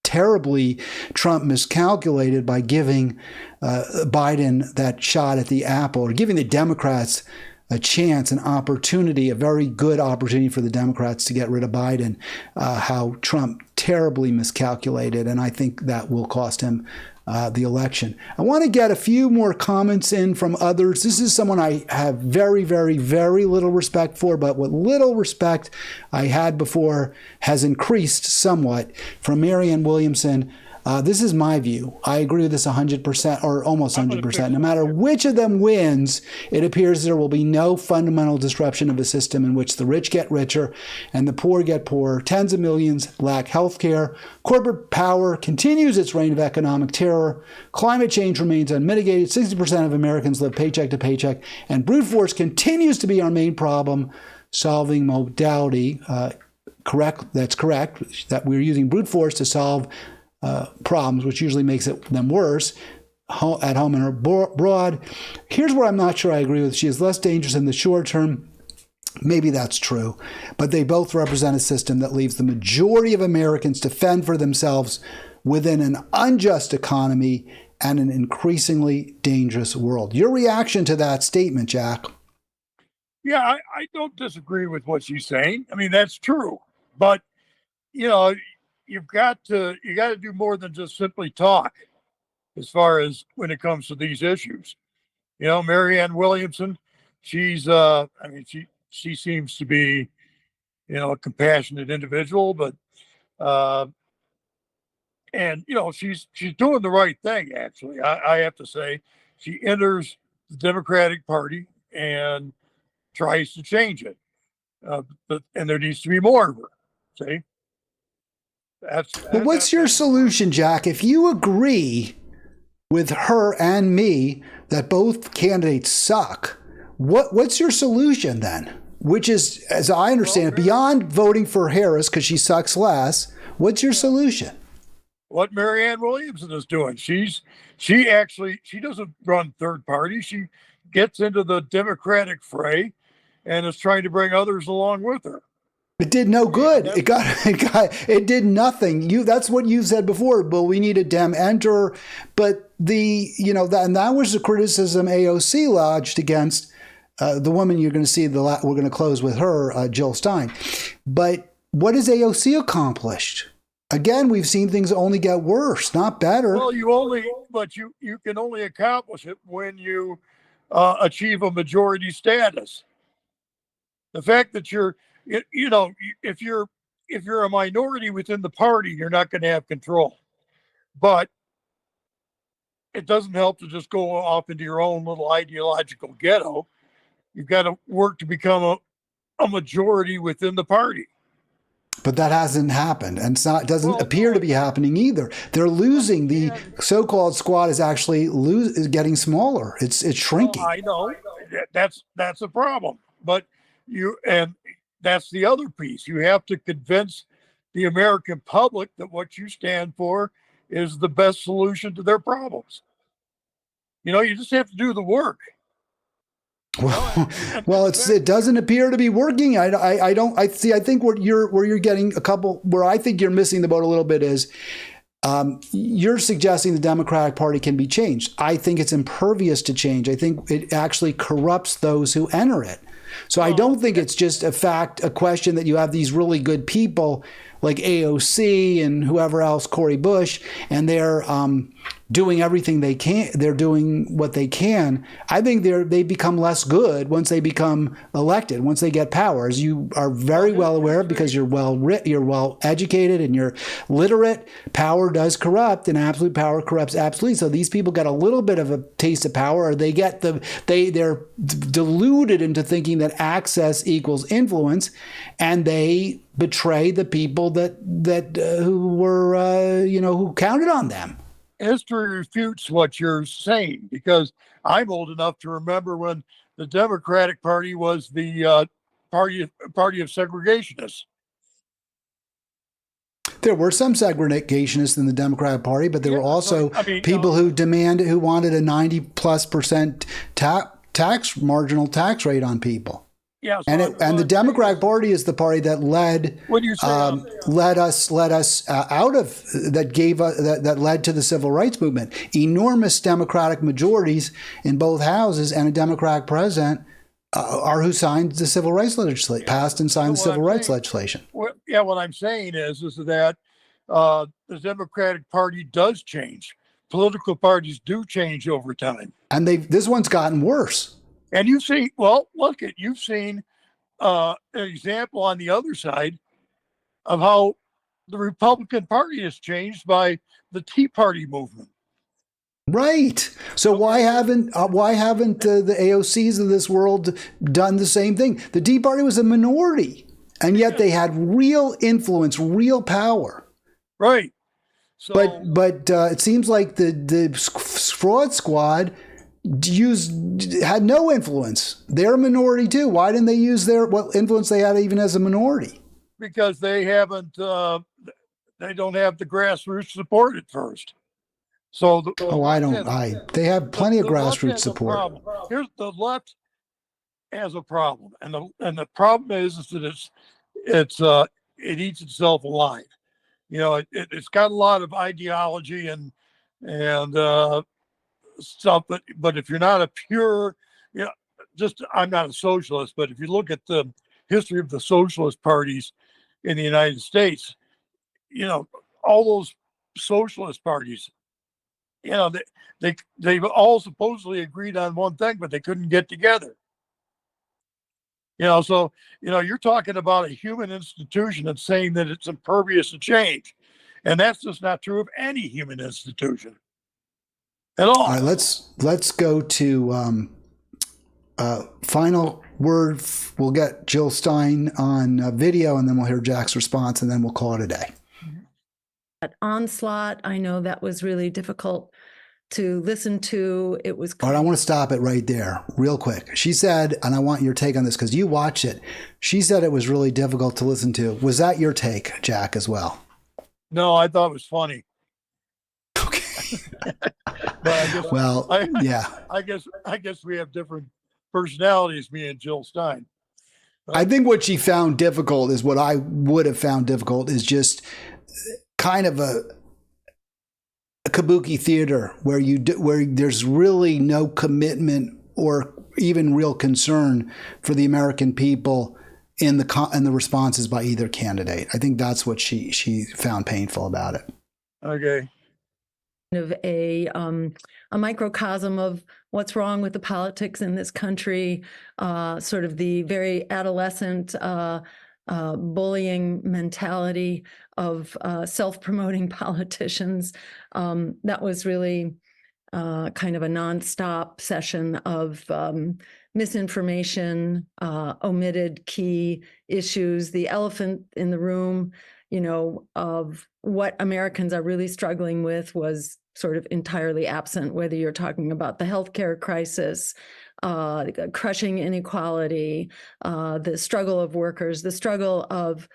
terribly Trump miscalculated by giving Biden that shot at the apple, or giving the Democrats a chance, an opportunity, a very good opportunity for the Democrats to get rid of Biden. How Trump terribly miscalculated, and I think that will cost him the election. I want to get a few more comments in from others. This is someone I have very, very, very little respect for, but what little respect I had before has increased somewhat. From Marianne Williamson. This is my view. I agree with this 100%, or almost 100%. No matter which of them wins, it appears there will be no fundamental disruption of a system in which the rich get richer and the poor get poorer. Tens of millions lack health care. Corporate power continues its reign of economic terror. Climate change remains unmitigated. 60% of Americans live paycheck to paycheck. And brute force continues to be our main problem solving modality. That's correct, that we're using brute force to solve problems, which usually makes them worse at home and abroad. Here's where I'm not sure I agree with. She is less dangerous in the short term. Maybe that's true, but they both represent a system that leaves the majority of Americans to fend for themselves within an unjust economy and an increasingly dangerous world. Your reaction to that statement, Jack? Yeah, I don't disagree with what she's saying. I mean, that's true, but you've got to do more than just simply talk as far as when it comes to these issues. Marianne Williamson, she's she seems to be a compassionate individual, but and she's doing the right thing. Actually, I have to say, she enters the Democratic Party and tries to change it, and there needs to be more of her. See. But what's your solution, Jack? If you agree with her and me that both candidates suck, what's your solution then? Which is, as I understand it, beyond voting for Harris because she sucks less, what's your solution? What Marianne Williamson is doing. She doesn't run third party. She gets into the Democratic fray and is trying to bring others along with her. It did no good. It did nothing. That's what you said before. Well, we need a Dem enter, but and that was the criticism AOC lodged against the woman you're going to see. We're going to close with her, Jill Stein. But what has AOC accomplished? Again, we've seen things only get worse, not better. Well, you can only accomplish it when you achieve a majority status. The fact that if you're a minority within the party, you're not going to have control. But it doesn't help to just go off into your own little ideological ghetto. You've got to work to become a majority within the party. But that hasn't happened, and doesn't appear to be happening either. They're losing. The so-called squad is actually is getting smaller. It's shrinking. I know that's a problem. But that's the other piece. You have to convince the American public that what you stand for is the best solution to their problems. You just have to do the work. Well, it doesn't appear to be working. I think where you're getting where I think you're missing the boat a little bit is you're suggesting the Democratic Party can be changed. I think it's impervious to change. I think it actually corrupts those who enter it. So I don't think it's just a question that you have these really good people like AOC and whoever else, Cori Bush, and they're doing everything they can. They're doing what they can. I think they become less good once they become elected, once they get power, as you are very well aware because you're well educated and you're literate. Power does corrupt, and absolute power corrupts absolutely. So these people get a little bit of a taste of power, or they're deluded into thinking that access equals influence, and they betray the people who counted on them. History refutes what you're saying, because I'm old enough to remember when the Democratic Party was the party of segregationists. There were some segregationists in the Democratic Party, but there were also people who wanted a 90+% marginal tax rate on people. Yeah, and the Democratic Party is the party that led to the civil rights movement. Enormous Democratic majorities in both houses and a Democratic president are who signed the civil rights legislation, passed and signed the civil rights legislation. What I'm saying is that the Democratic Party does change. Political parties do change over time, and this one's gotten worse. And you've seen an example on the other side of how the Republican Party has changed by the Tea Party movement. Right. So why haven't the AOCs of this world done the same thing? The Tea Party was a minority, and yet they had real influence, real power. Right. So, but it seems like the fraud squad had no influence. They're a minority too. Why didn't they use what influence they had even as a minority? Because they haven't. They don't have the grassroots support at first. So they have plenty of grassroots support. Here's the left has a problem, and the problem is that it eats itself alive. It's got a lot of ideology and stuff, but if you're not a pure, I'm not a socialist, but if you look at the history of the socialist parties in the United States, all those socialist parties, they've all supposedly agreed on one thing, but they couldn't get together. So you're talking about a human institution and saying that it's impervious to change, and that's just not true of any human institution at all. All right, let's go to final word. We'll get Jill Stein on video, and then we'll hear Jack's response, and then we'll call it a day. onslaught. I know that was really difficult to listen to. It was. All right, I want to stop it right there real quick. She said, and I want your take on this because you watch it. She said it was really difficult to listen to. Was that your take, Jack, as well? No, I thought it was funny. Okay. But I guess, Well, yeah. I guess we have different personalities, me and Jill Stein. I think what she found difficult is what I would have found difficult is just kind of a kabuki theater where where there's really no commitment or even real concern for the American people in the responses by either candidate. I think that's what she found painful about it. Okay. Of a microcosm of what's wrong with the politics in this country, sort of the very adolescent bullying mentality of self-promoting politicians. That was really kind of a nonstop session of misinformation, omitted key issues, the elephant in the room, of what Americans are really struggling with was sort of entirely absent, whether you're talking about the healthcare crisis, crushing inequality, the struggle of workers, the struggle of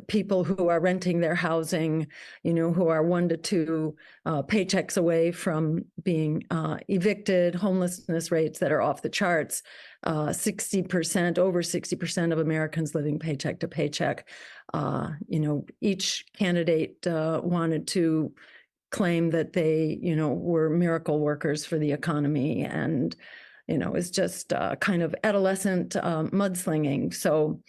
people who are renting their housing, who are 1 to 2 paychecks away from being evicted, homelessness rates that are off the charts, 60%, over 60% of Americans living paycheck to paycheck. Each candidate wanted to claim that they, were miracle workers for the economy, and, it's just kind of adolescent mudslinging. So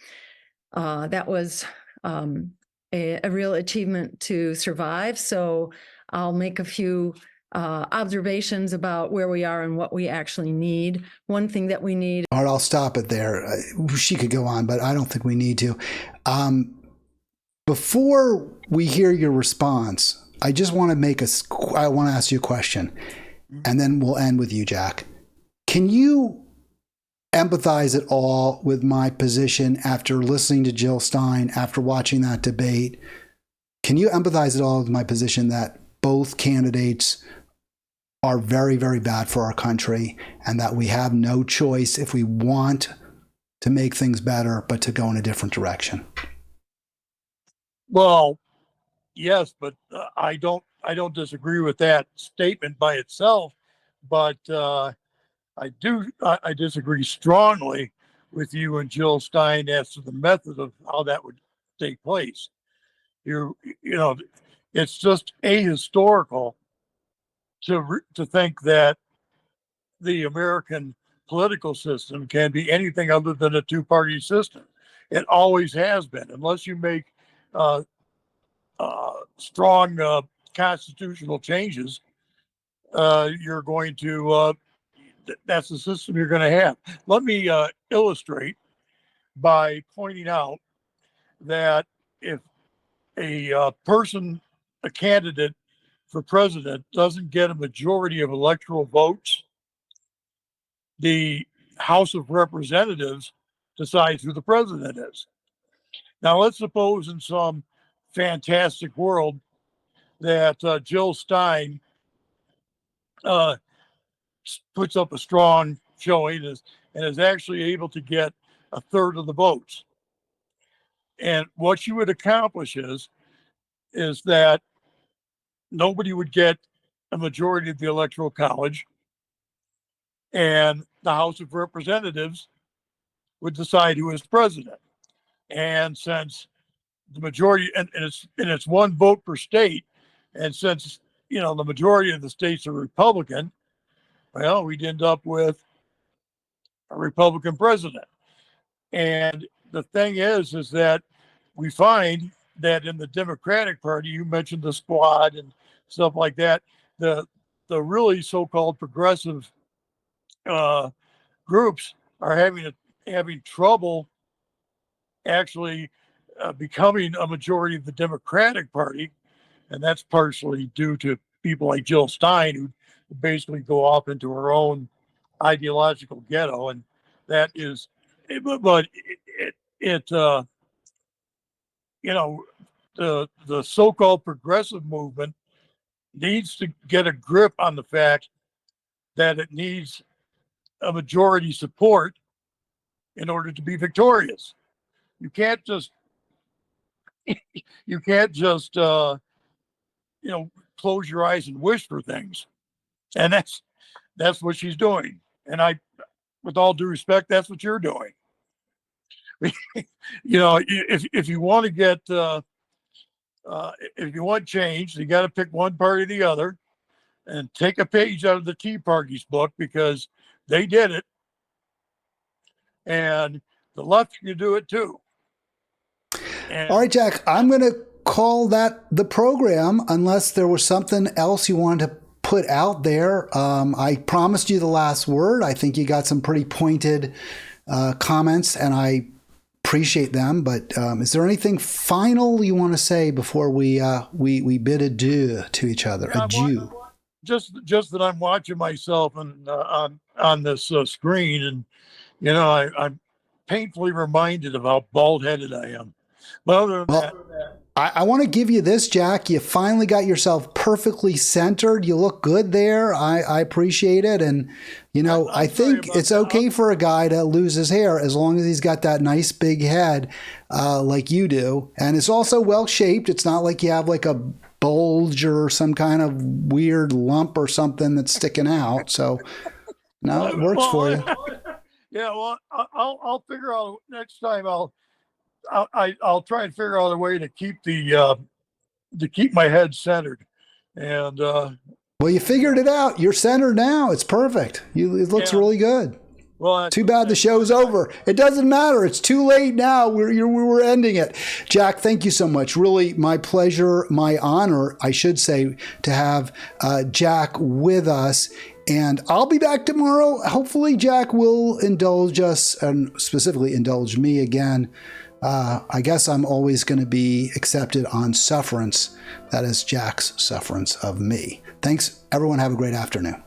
that was a real achievement to survive. So I'll make a few observations about where we are and what we actually need. One thing that we need. All right, I'll stop it there. She could go on, but I don't think we need to. Before we hear your response, I just want to I want to ask you a question, and then we'll end with you, Jack. Can you empathize at all with my position after listening to Jill Stein, after watching that debate? Can you empathize at all with my position that both candidates are very, very bad for our country and that we have no choice if we want to make things better, but to go in a different direction? Well, yes, but I don't disagree with that statement by itself, but I disagree strongly with you and Jill Stein as to the method of how that would take place. You know, it's just ahistorical to think that the American political system can be anything other than a two-party system. It always has been, unless you make strong constitutional changes. You're going to that's the system you're going to have. Let me illustrate by pointing out that if a candidate for president doesn't get a majority of electoral votes, the House of Representatives decides who the president is. Now, let's suppose in some fantastic world that Jill Stein puts up a strong showing and is actually able to get a third of the votes. And what you would accomplish is that nobody would get a majority of the Electoral College, and the House of Representatives would decide who is president. And since the majority, and it's one vote per state, and since the majority of the states are Republican, well, we'd end up with a Republican president. And the thing is that we find that in the Democratic Party, you mentioned the squad and stuff like that, the really so-called progressive groups are having trouble actually becoming a majority of the Democratic Party, and that's partially due to people like Jill Stein, who basically go off into her own ideological ghetto, and that is, but it the so-called progressive movement needs to get a grip on the fact that it needs a majority support in order to be victorious. You can't just close your eyes and wish for things. And that's what she's doing. And with all due respect, that's what you're doing. If you want to get if you want change, you got to pick one party or the other, and take a page out of the Tea Party's book, because they did it, and the left can do it too. And All right, Jack, I'm going to call that the program, unless there was something else you wanted to put out there. I promised you the last word. I think you got some pretty pointed comments, and I appreciate them. But is there anything final you want to say before we bid adieu to each other? Adieu. Just that I'm watching myself on this screen, and I'm painfully reminded of how bald-headed I am. But other than that, I want to give you this, Jack. You finally got yourself perfectly centered. You look good there. I appreciate it. And, I think it's okay for a guy to lose his hair as long as he's got that nice big head like you do. And it's also well-shaped. It's not like you have like a bulge or some kind of weird lump or something that's sticking out. So, no, it works for you. Yeah, well, I'll figure out next time. I'll try and figure out a way to keep my head centered. And well, you figured it out. You're centered now. It's perfect. It looks really good. Well, too bad the show's over. It doesn't matter. It's too late now. We're ending it. Jack, thank you so much. Really, my pleasure, my honor, I should say, to have Jack with us. And I'll be back tomorrow. Hopefully, Jack will indulge us, and specifically indulge me again. I guess I'm always going to be accepted on sufferance. That is Jack's sufferance of me. Thanks, everyone. Have a great afternoon.